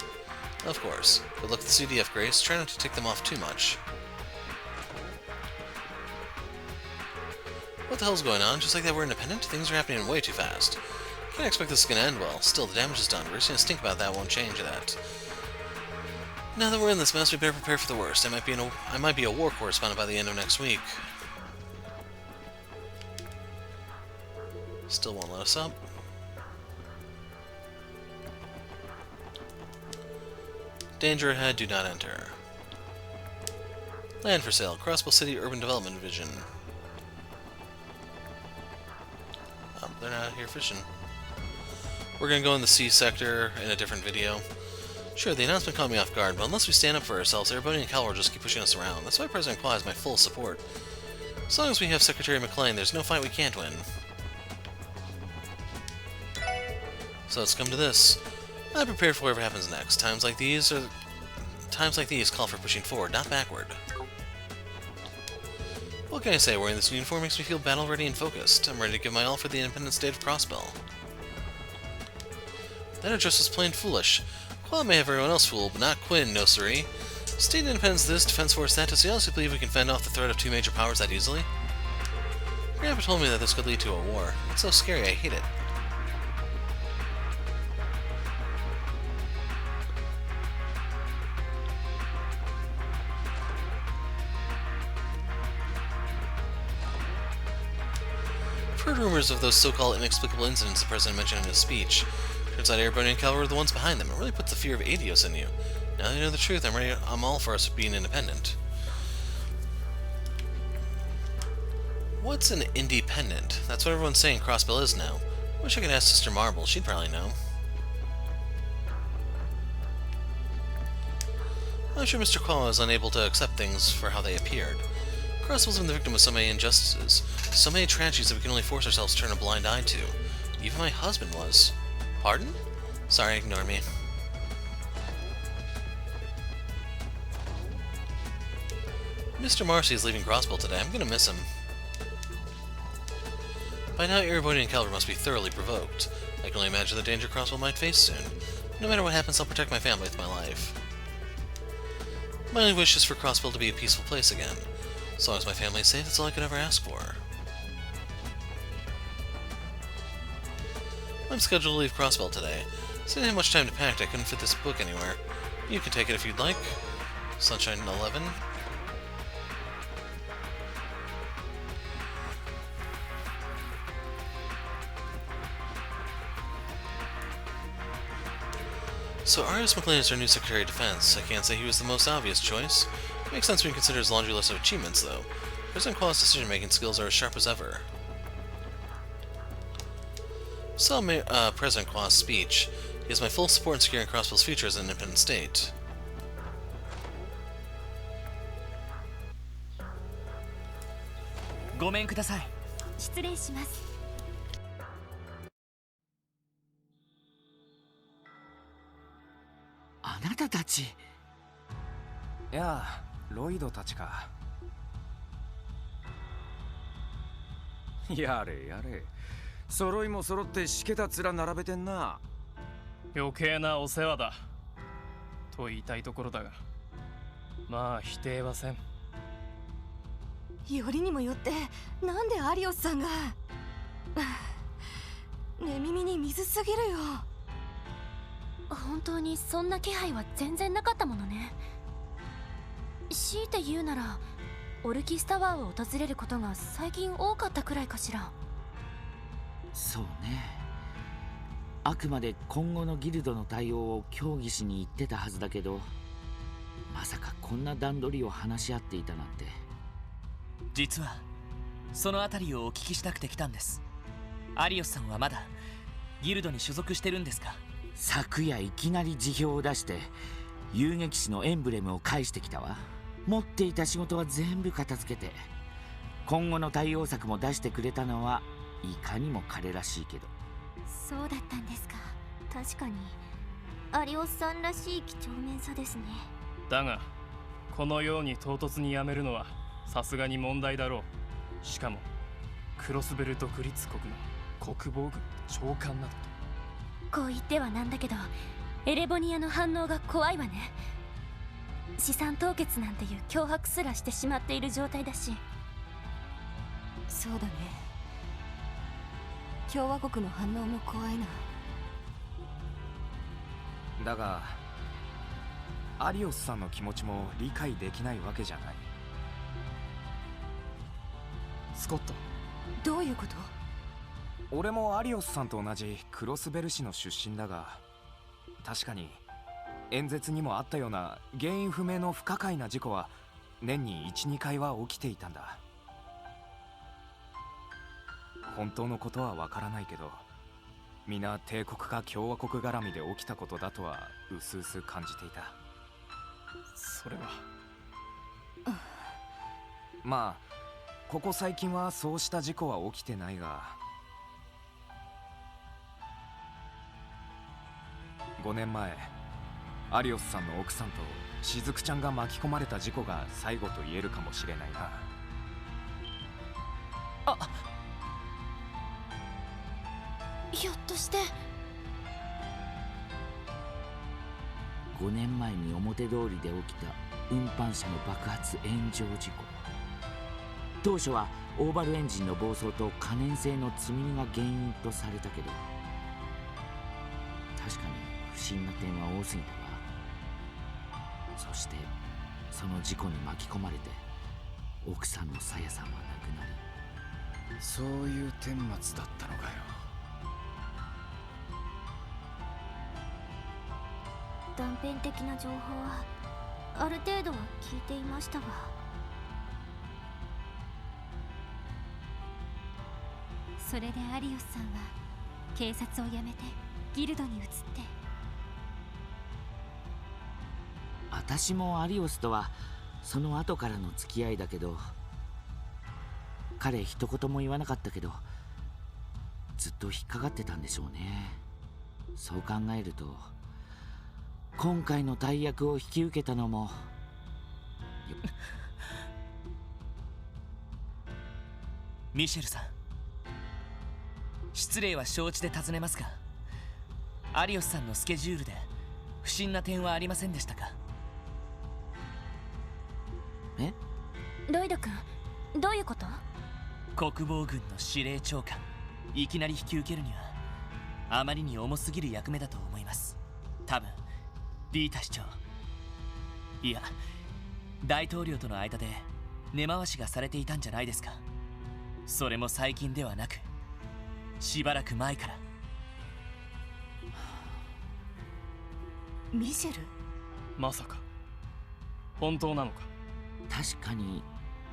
A: Of course. Good luck with the CDF, Grace. Try not to tick them off too much. What the hell's going on? Just like that we're independent? Things are happening way too fast. Can't expect this is gonna end well. Still, the damage is done. We're just gonna stink about that, won't change that. Now that we're in this mess, we better prepare for the worst. I might be a war correspondent by the end of next week. Still won't let us up. Danger ahead, do not enter. Land for sale, Crossbell City Urban Development Division. Oh, they're not out here fishing. We're gonna go in the sea sector in a different video. Sure, the announcement caught me off guard, but unless we stand up for ourselves, everybody in Cal will just keep pushing us around. That's why President Qua has my full support. As long as we have Secretary McLean, there's no fight we can't win. So let's come to this. I'm prepared for whatever happens next. Times like these call for pushing forward, not backward. What can I say? Wearing this uniform makes me feel battle-ready and focused. I'm ready to give my all for the independent state of Crossbell. That address was plain foolish. Qua may have everyone else fooled, but not Quinn, no siree. State independence this, defense force that. Does he honestly believe we can fend off the threat of two major powers that easily? Grandpa told me that this could lead to a war. It's so scary, I hate it. I've heard rumors of those so-called inexplicable incidents the President mentioned in his speech. Turns out everybody in Cal were the ones behind them. It really puts the fear of Adios in you. Now that you know the truth, I'm all for us being independent. What's an independent? That's what everyone's saying Crossbell is now. Wish I could ask Sister Marble, she'd probably know. I'm sure Mr. Qua was unable to accept things for how they appeared. Crossbell's been the victim of so many injustices, so many tragedies that we can only force ourselves to turn a blind eye to. Even my husband was. Pardon? Sorry, ignore me. Mr. Marcy is leaving Crossbell today. I'm gonna miss him. By now, everybody in Calvert must be thoroughly provoked. I can only imagine the danger Crossbell might face soon. No matter what happens, I'll protect my family with my life. My only wish is for Crossbell to be a peaceful place again. As long as my family is safe, that's all I could ever ask for. I'm scheduled to leave Crossbell today, so I didn't have much time to pack. I couldn't fit this book anywhere. You can take it if you'd like. Sunshine 11. So Arius McLean is our new Secretary of Defense. I can't say he was the most obvious choice. It makes sense when you consider his laundry list of achievements, though. President Qua's decision-making skills are as sharp as ever. Saw President Qua's speech. He has my full support in securing Crossbell's future as an independent state.
B: やれやれ、揃いも揃ってしけた面並べてんな。
C: 余計なお世話だと言いたいところだが、まあ否定はせん。
D: よりにもよってなんでアリオスさんが寝耳に水すぎるよ。
E: 本当にそんな気配は全然なかったものね。強いて言うならオルキスタワーを訪れることが最近多かったくらいかしら。
F: そうね。あくまで今後のギルドの対応を協議しに行ってたはずだけど、まさかこんな段取りを話し合っていたなんて。
G: 実はそのあたりをお聞きしたくて来たんです。アリオスさんはまだギルドに所属してるんですか？
F: 昨夜いきなり辞表を出して遊撃士のエンブレムを返してきたわ。持っていた仕事は全部片付けて今後の対応策も出してくれたのはいかにも彼らしいけど。
E: そうだったんですか。確かにアリオスさんらしい几帳面さですね。
C: だがこのように唐突に辞めるのはさすがに問題だろう。しかもクロスベル独立国の国防軍長官などと。
E: こう言ってはなんだけど、エレボニアの反応が怖いわね。資産凍結なんていう脅迫すらしてしまっている状態だし。
D: そうだね。共和国の反応も怖いな。
H: だがアリオスさんの気持ちも理解できないわけじゃない。
C: スコット、
D: どういうこと？
H: 俺もアリオスさんと同じクロスベル市の出身だが、確かに演説にもあったような原因不明の不可解な事故は年に 1,2 回は起きていたんだ。本当のことはわからないけど、皆帝国か共和国絡みで起きたことだとはうすうす感じていた。
C: それは
H: まあここ最近はそうした事故は起きてないが、5年前アリオスさんの奥さんとしずくちゃんが巻き込まれた事故が最後と言えるかもしれないな。
E: ひょっとして
F: 5年前に表通りで起きた運搬車の爆発炎上事故。当初はオーバルエンジンの暴走と可燃性の積み荷が原因とされたけど、確かに不審な点は多すぎたわ。そしてその事故に巻き込まれて奥さんのさやさんは亡くなり。
B: そういう顛末だったのかよ。
E: 断片的な情報はある程度は聞いていましたわ。それでアリオスさんは警察を辞めてギルドに移って。
F: 私もアリオスとはその後からの付き合いだけど、彼一言も言わなかったけどずっと引っかかってたんでしょうね。そう考えると今回の大役を引き受けたのも
G: ミシェルさん、失礼は承知で尋ねますが、アリオスさんのスケジュールで不審な点はありませんでしたか？
F: え？
E: ロイド君、どういうこと？
G: 国防軍の司令長官、いきなり引き受けるにはあまりに重すぎる役目だと思います。多分ディータ市長、いや大統領との間で根回しがされていたんじゃないですか？それも最近ではなくしばらく前から。
D: ミシェル？
C: まさか本当なのか？
F: 確かに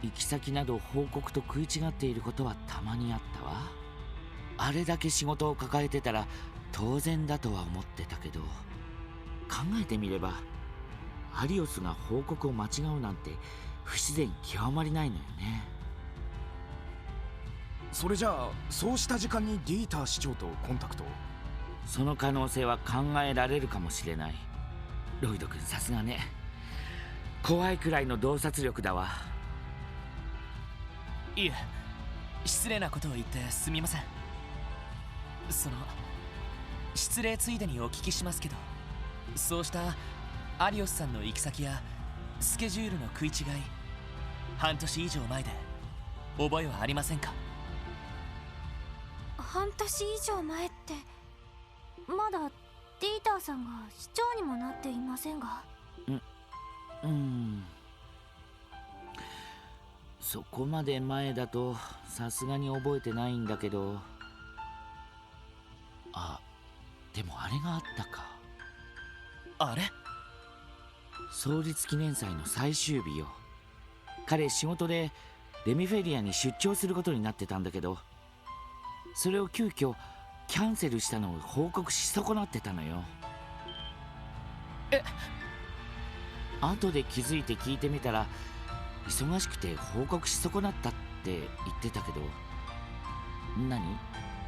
F: 行き先など報告と食い違っていることはたまにあったわ。あれだけ仕事を抱えてたら当然だとは思ってたけど、考えてみればアリオスが報告を間違うなんて不自然極まりないのよね。
H: それじゃあそうした時間にディーター市長とコンタクトを？
F: その可能性は考えられるかもしれない。ロイド君さすがね。怖いくらいの洞察力だわ。
G: いえ、失礼なことを言ってすみません。失礼ついでにお聞きしますけど、そうしたアリオスさんの行き先やスケジュールの食い違い、半年以上前で覚えはありませんか？
E: 半年以上前ってまだディーターさんが市長にもなっていませんが。
F: そこまで前だとさすがに覚えてないんだけど、でもあれがあったか。
G: あれ？
F: 創立記念祭の最終日よ。彼仕事でレミフェリアに出張することになってたんだけど、それを急遽キャンセルしたのを報告し損なってたのよ。後で気づいて聞いてみたら忙しくて報告し損なったって言ってたけど、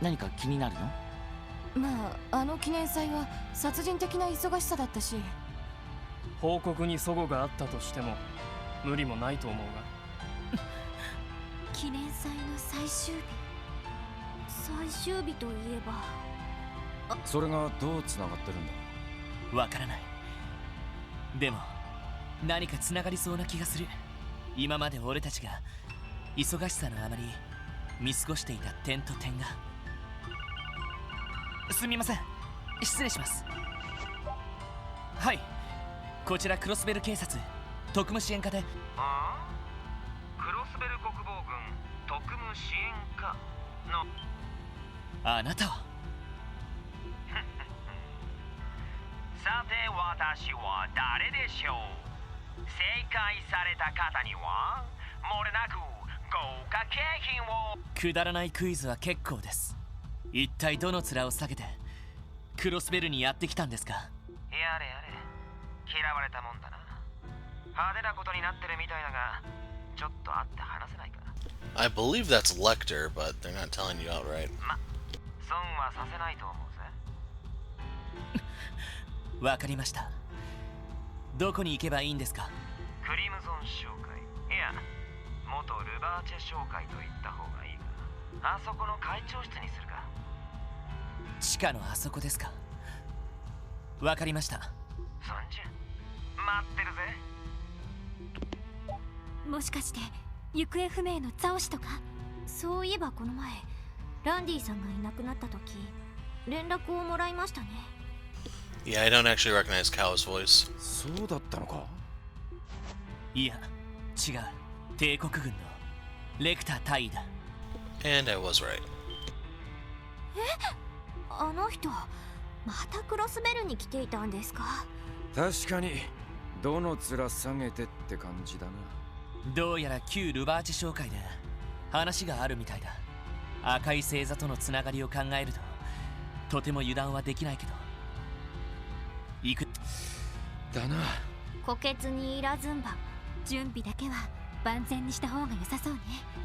F: 何か気になるの？
D: まああの記念祭は殺人的な忙しさだったし。
C: 報告に齟齬があったとしても無理もないと思うが。
E: 記念祭の最終日といえば、
B: それがどうつながってるんだ？
G: わからない。でも何かつながりそうな気がする。今まで俺たちが忙しさのあまり見過ごしていた点と点が。すみません、失礼します。はい、こちらクロスベル警察特務支援課で。
I: ああ、クロスベル国防軍特務支援課の
G: あなたは。
I: さて私は誰でしょう。正解された方には漏れなく豪華景品を。
G: くだらないクイズは結構です。一体どの面を下げてクロスベルにやってきたんですか？
I: やれやれ、嫌われたもんだな。派手なことになってるみたいだが、ちょっと会って話せないか。
A: I believe that's Lecter, but they're not telling you outright.
I: 損はさせないと思うぜ。
G: わかりました。どこに行けばいいんですか？
I: クリムゾン商会、いや元ルバーチェ商会と言った方がいいが、あそこの会長室にするか。
G: 地下のあそこですか？わかりました。
I: そんじゃ待ってるぜ。
E: もしかして行方不明のザオシとか？そういえばこの前ランディさんがいなくなった時連絡をもらいましたね。
A: Yeah, I don't actually recognize Kao's voice.
B: そうだったのか。
G: いや違う、帝国軍のレクター大尉だ。
A: And I was right.
E: あの人またクロスベルに来ていたんですか？
B: 確かにどの面下げてって感じだな。
G: どうやら旧ルバーチェ商会で話があるみたいだ。赤い星座とのつながりを考えるととても油断はできないけど行く
B: だな。
E: 虎穴にいらずんば、準備だけは万全にした方が良さそうね。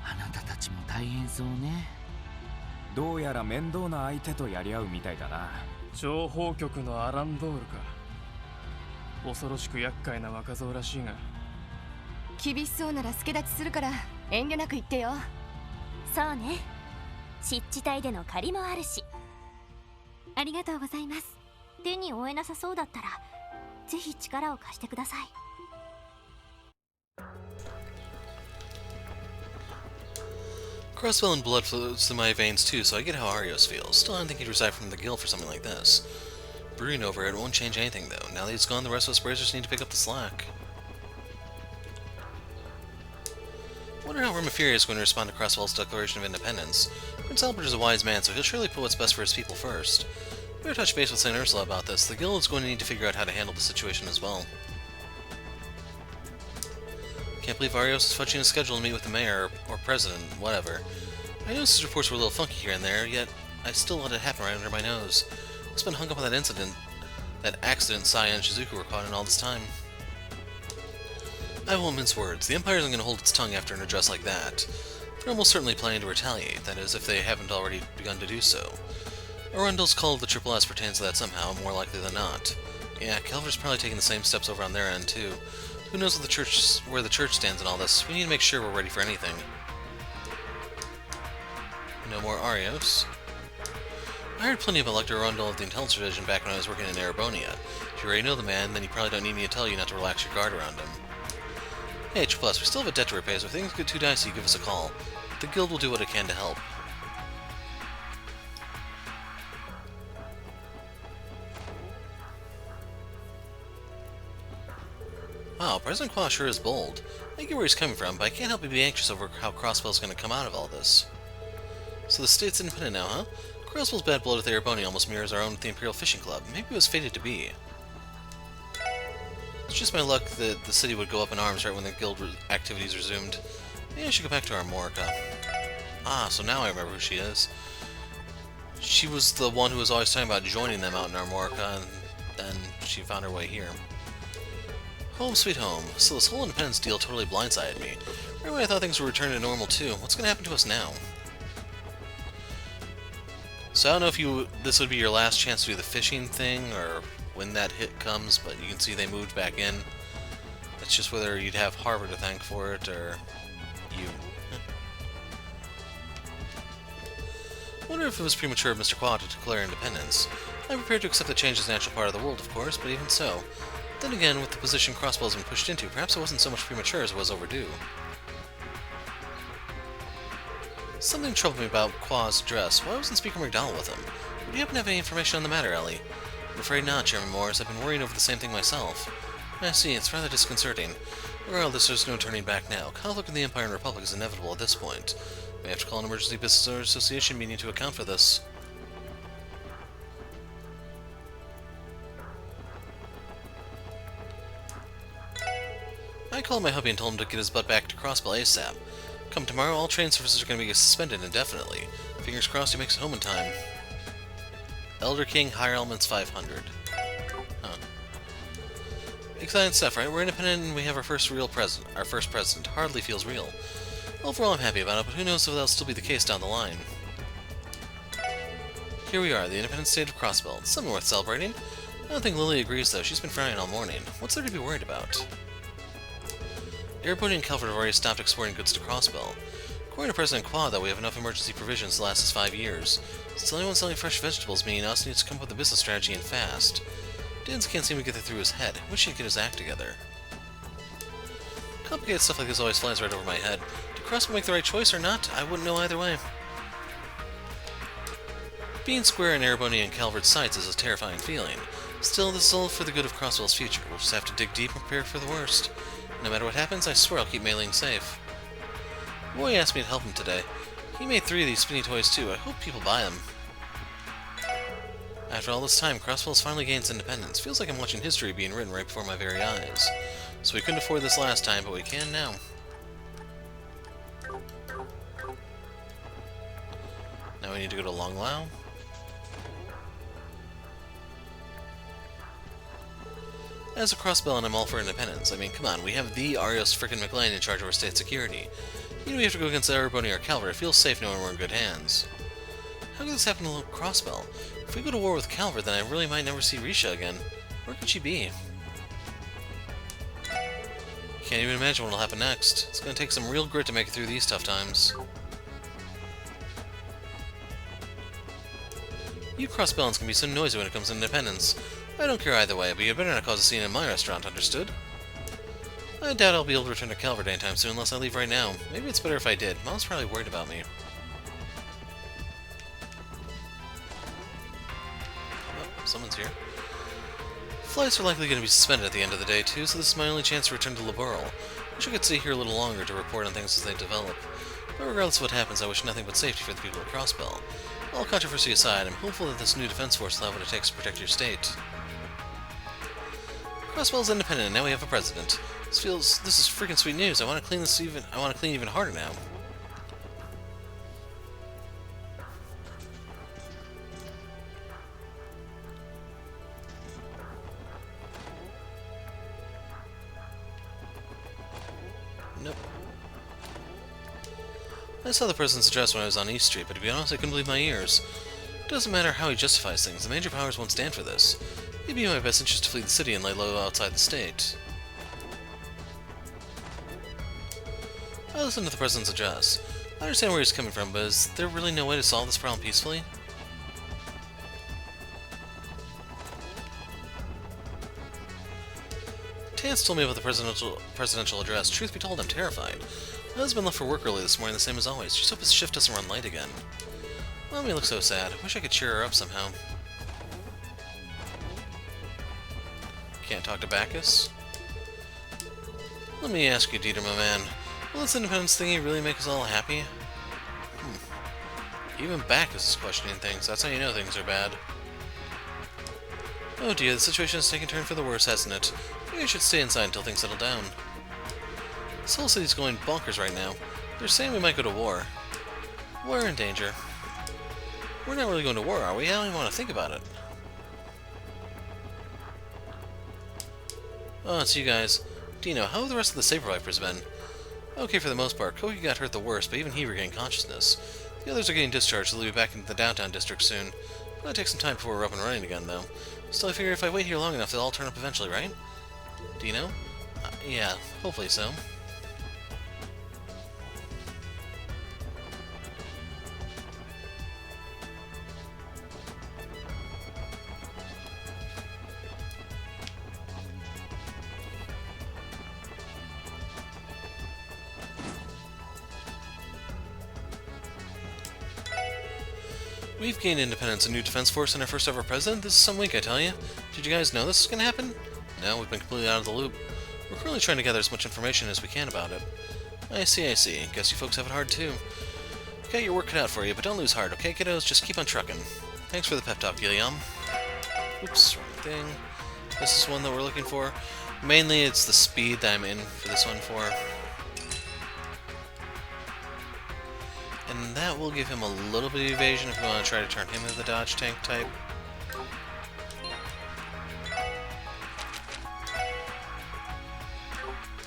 F: あなたたちも大変そうね。
H: どうやら面倒な相手とやり合うみたいだな。
C: 情報局のアランドールか。恐ろしく厄介な若造らしいが。
D: 厳しそうなら助立ちするから遠慮なく言ってよ。
E: そうね、湿地帯での借りもあるし。ありがとうございます。手に負えなさそうだったらぜひ力を貸してください。
A: Crossbell and blood flows through my veins too, so I get how Arios feels. Still, I don't think he'd resign from the guild for something like this. Brooding over it won't change anything, though. Now that he's gone, the rest of us Brazers need to pick up the slack. I wonder how Romafuria is going to respond to Crossbell's Declaration of Independence. Prince Albert is a wise man, so he'll surely put what's best for his people first. Better touch base with St. Ursula about this. The guild is going to need to figure out how to handle the situation as well. Can't believe Arios is fudging his schedule to meet with the mayor, or president, whatever. I noticed his reports were a little funky here and there, yet I still let it happen right under my nose. What's been hung up on that accident Saya and Shizuku were caught in all this time? I won't mince words. The Empire isn't going to hold its tongue after an address like that. They're almost certainly planning to retaliate, that is, if they haven't already begun to do so. Arundel's call of the Triple S pertains to that somehow, more likely than not. Yeah, Kelver's probably taking the same steps over on their end, too. Who knows where the church stands in all this? We need to make sure we're ready for anything. No more Arios. I heard plenty about Lecter Arundel of the Intelligence Division back when I was working in Erebronia. If you already know the man, then you probably don't need me to tell you not to relax your guard around him. Hey, Triple S, we still have a debt to repay, so if things get too dicey, give us a call. The guild will do what it can to help. Wow, President Qua sure is bold. I get where he's coming from, but I can't help but be anxious over how Crossbell's going to come out of all this. So the state's independent now, huh? Crossbell's bad blood with Ereboni almost mirrors our own with the Imperial Fishing Club. Maybe it was fated to be. It's just my luck that the city would go up in arms right when the guild activities resumed. Maybe I should go back to Armorica. Ah, so now I remember who she is. She was the one who was always talking about joining them out in Armorica, and then she found her way here. Home sweet home. So this whole independence deal totally blindsided me. Right away I thought things would return to normal too. What's gonna happen to us now? So I don't know if this would be your last chance to do the fishing thing, or when that hit comes, but you can see they moved back in. It's just whether you'd have Harvard to thank for it, or you. I wonder if it was premature of Mr. Quad to declare independence. I'm prepared to accept that change is a natural part of the world, of course, but even so. Then again, with the position Crossbell has been pushed into, perhaps it wasn't so much premature as it was overdue. Something troubled me about Qua's address. Why wasn't Speaker McDonald with him? Would you happen to have any information on the matter, Ellie? I'm afraid not, Chairman Morris. I've been worrying over the same thing myself. I see, it's rather disconcerting. Regardless, there's no turning back now. Conflict in the Empire and Republic is inevitable at this point. We have to call an emergency business association meeting to account for this. I called my hubby and told him to get his butt back to Crossbell ASAP. Come tomorrow, all train services are going to be suspended indefinitely. Fingers crossed he makes it home in time. Elder King, higher elements 500. Huh. Exciting stuff, right? We're independent and we have our first president. Hardly feels real. Overall, I'm happy about it, but who knows if that'll still be the case down the line. Here we are, the independent state of Crossbell. Something worth celebrating. I don't think Lily agrees, though. She's been frowning all morning. What's there to be worried about? Erebony and Calvert have already stopped exporting goods to Crossbell. According to President Qua, though, we have enough emergency provisions to last us 5 years. Still, anyone selling fresh vegetables, meaning us, needs to come up with a business strategy and fast. Dins can't seem to get that through his head. Wish he'd get his act together. Complicated stuff like this always flies right over my head. Did Crossbell make the right choice or not? I wouldn't know either way. Being square in Erebony and Calvert's sights is a terrifying feeling. Still, this is all for the good of Crossbell's future. We'll just have to dig deep and prepare for the worst. No matter what happens, I swear I'll keep mailing safe. Roy asked me to help him today. He made 3 of these spinny toys too. I hope people buy them. After all this time, Crossbell's finally gained independence. Feels like I'm watching history being written right before my very eyes. So we couldn't afford this last time, but we can now. Now we need to go to Long Lao. As a Crossbell, and I'm all for independence. I mean, come on, we have the Arios frickin' McLean in charge of our state security. Even if we have to go against Erebony or Calvert, it feels safe knowing we're in good hands. How could this happen to Crossbell? If we go to war with Calvert, then I really might never see Risha again. Where could she be? Can't even imagine what'll happen next. It's gonna take some real grit to make it through these tough times. You Crossbellans can be so noisy when it comes to independence. I don't care either way, but you'd better not cause a scene in my restaurant, understood? I doubt I'll be able to return to Calvert anytime soon unless I leave right now. Maybe it's better if I did. Mom's probably worried about me. Oh, someone's here. Flights are likely going to be suspended at the end of the day, too, so this is my only chance to return to Laboral. Wish I could stay here a little longer to report on things as they develop. But regardless of what happens, I wish nothing but safety for the people of Crossbell. All controversy aside, I'm hopeful that this new defense force will have what it takes to protect your state. Crossbell's independent, and now we have a president. This is freaking sweet news. I want to clean even harder now. Nope. I saw the president's address when I was on East Street, but to be honest, I couldn't believe my ears. It doesn't matter how he justifies things. The major powers won't stand for this. It'd be in my best interest to flee the city and lay low outside the state. I listened to the president's address. I understand where he's coming from, but is there really no way to solve this problem peacefully? Tance told me about the presidential address. Truth be told, I'm terrified. My husband left for work early this morning, the same as always. Just hope his shift doesn't run late again. Mommy looks so sad. Wish I could cheer her up somehow. Can't talk to Bacchus? Let me ask you, Dieter, my man. Will this independence thingy really make us all happy? Even Bacchus is questioning things. That's how you know things are bad. Oh dear, the situation has taken a turn for the worse, hasn't it? Maybe I should stay inside until things settle down. This whole city's going bonkers right now. They're saying we might go to war. We're in danger. We're not really going to war, are we? I don't even want to think about it. Oh, it's you guys. Dino, how have the rest of the Saber Vipers been? Okay for the most part. Koki got hurt the worst, but even he regained consciousness. The others are getting discharged, so they'll be back into the downtown district soon. Probably take some time before we're up and running again, though. Still, I figure if I wait here long enough, they'll all turn up eventually, right? Dino? Yeah, hopefully so. We've gained independence, a new defense force, and our first ever president. This is some wink, I tell you. Did you guys know this was going to happen? No, we've been completely out of the loop. We're currently trying to gather as much information as we can about it. I see, I see. Guess you folks have it hard, too. You've got your work cut out for you, but don't lose heart, okay, kiddos? Just keep on trucking. Thanks for the pep talk, Gilliam. Oops, wrong thing. This is one that we're looking for. Mainly, it's the speed that I'm in for this one for. And that will give him a little bit of evasion if we want to try to turn him into the dodge tank type.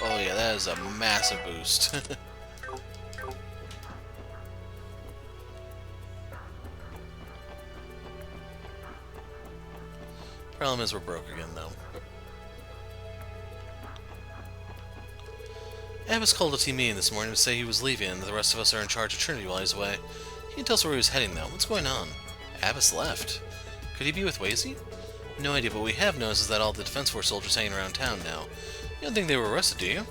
A: Oh yeah, that is a massive boost. Problem is we're broke again though. Abbas called a team meeting this morning to say he was leaving and the rest of us are in charge of Trinity while he's away. He didn't tell us where he was heading though. What's going on? Abbas left. Could he be with Wazy? No idea, but what we have noticed is that all the Defense Force soldiers hanging around town now. You don't think they were arrested, do you?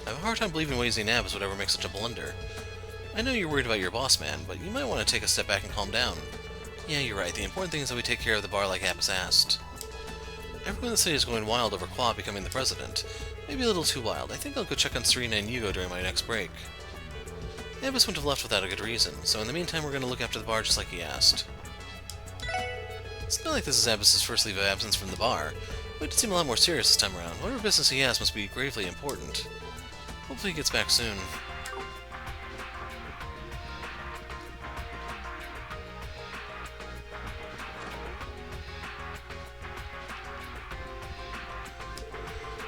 A: I have a hard time believing Wazy and Abbas would ever make such a blunder. I know you're worried about your boss man, but you might want to take a step back and calm down. Yeah, you're right. The important thing is that we take care of the bar like Abbas asked. Everyone in the city is going wild over Qua becoming the president. Maybe a little too wild. I think I'll go check on Serena and Yugo during my next break. Abbas wouldn't have left without a good reason, so in the meantime we're going to look after the bar just like he asked. It's not like this is Abbas' first leave of absence from the bar. It would seem a lot more serious this time around. Whatever business he has must be gravely important. Hopefully he gets back soon.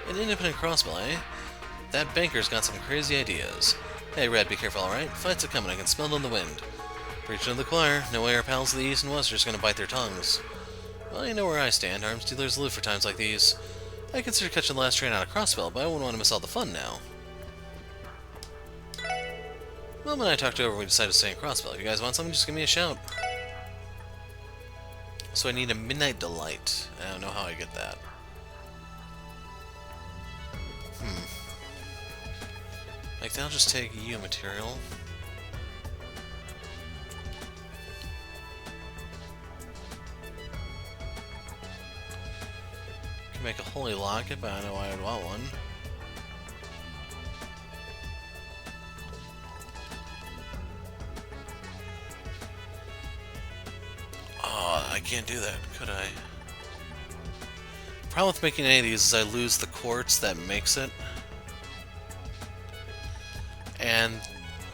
A: An independent Crossbell, eh? That banker's got some crazy ideas. Hey, Red, be careful, alright? Fights are coming, I can smell it on the wind. Preaching to the choir, no way our pals of the East and West are just gonna bite their tongues. Well, you know where I stand. Arms dealers live for times like these. I consider catching the last train out of Crossbell, but I wouldn't want to miss all the fun now. Mom and I talked over and we decided to stay in Crossbell. If you guys want something, just give me a shout. So I need a Midnight Delight. I don't know how I get that. Like, that'll just take you material. Can make a holy locket, but I know I would want one. Oh, I can't do that, could I? The problem with making any of these is I lose the quartz that makes it. And,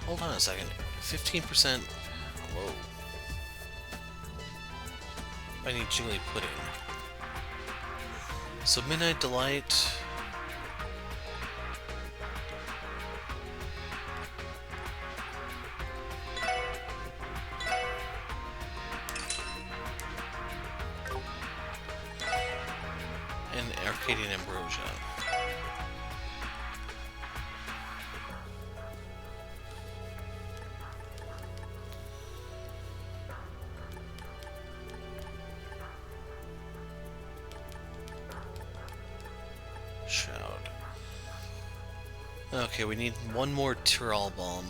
A: hold on a second, 15%, whoa. I need Jiggly Pudding. So Midnight Delight. And Arcadian Ambrosia. Shroud. Okay, we need one more Tyrol Balm.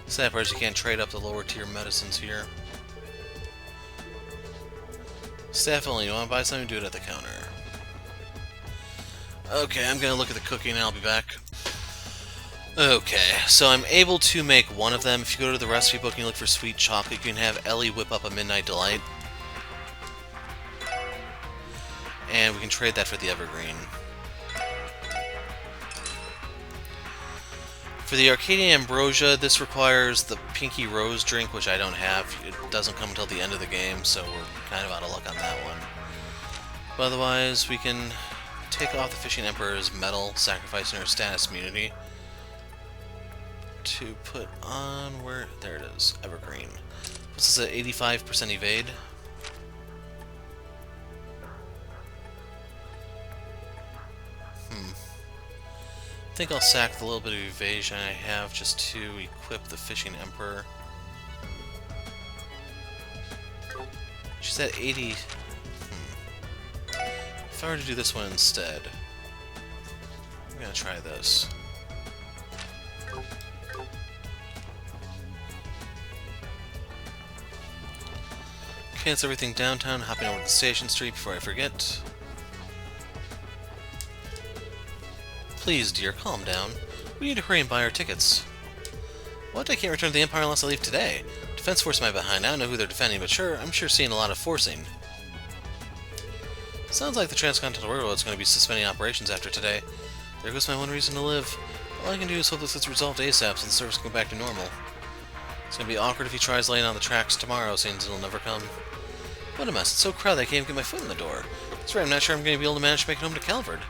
A: Sad part is you can't trade up the lower tier medicines here. Staff only, you want to buy something? Do it at the counter. Okay, I'm gonna look at the cooking and I'll be back. Okay, so I'm able to make one of them. If you go to the recipe book and you look for sweet chocolate, you can have Ellie whip up a Midnight Delight. And we can trade that for the Evergreen. For the Arcadia Ambrosia, this requires the Pinky Rose drink, which I don't have. It doesn't come until the end of the game, so we're kind of out of luck on that one. But otherwise, we can take off the Fishing Emperor's medal, sacrificing her status immunity, to put on where... there it is, Evergreen. What's this at 85% evade? I think I'll sack the little bit of evasion I have just to equip the Fishing Emperor. She's at 80... If I were to do this one instead, I'm gonna try this. Okay, that's everything downtown. Hopping over to the Station Street before I forget. Please, dear, calm down. We need to hurry and buy our tickets. What? I can't return to the Empire unless I leave today. Defense Force am I behind? I don't know who they're defending, but sure, I'm sure seeing a lot of forcing. Sounds like the Transcontinental Railroad is going to be suspending operations after today. There goes my one reason to live. All I can do is hope this gets resolved ASAP so the service can go back to normal. It's going to be awkward if he tries laying on the tracks tomorrow, since it'll never come. What a mess. It's so crowded I can't even get my foot in the door. That's right, I'm not sure I'm going to be able to manage to make it home to Calvard.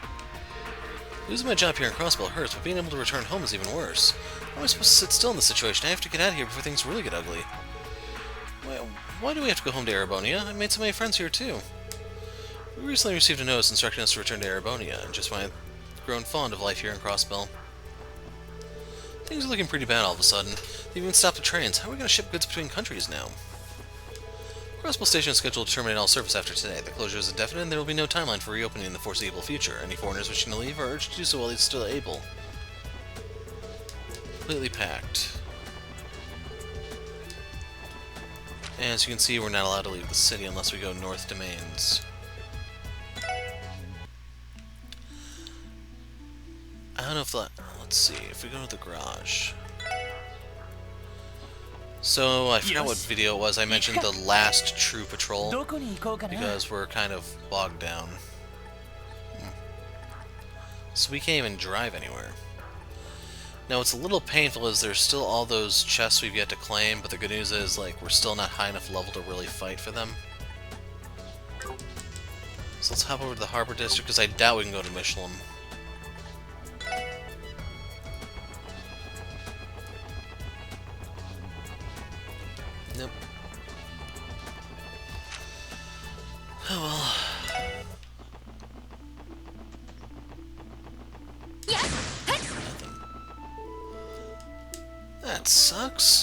A: Losing my job here in Crossbell hurts, but being able to return home is even worse. How am I supposed to sit still in this situation? I have to get out of here before things really get ugly. Why do we have to go home to Erebonia? I made so many friends here, too. We recently received a notice instructing us to return to Erebonia, and just when I've grown fond of life here in Crossbell. Things are looking pretty bad all of a sudden. They even stopped the trains. How are we going to ship goods between countries now? Crossbell Station is scheduled to terminate all service after today. The closure is indefinite, and there will be no timeline for reopening in the foreseeable future. Any foreigners wishing to leave are urged to do so while they're still able. Completely packed. And as you can see, we're not allowed to leave the city unless we go North Domains. I don't know if that... let's see, if we go to the garage... So, I forgot what video it was. I mentioned the last true patrol, because we're kind of bogged down. So we can't even drive anywhere. Now, what's a little painful is there's still all those chests we've yet to claim, but the good news is, like, we're still not high enough level to really fight for them. So let's hop over to the Harbor District, because I doubt we can go to Michelin. Nope. Oh well. Nothing. That sucks.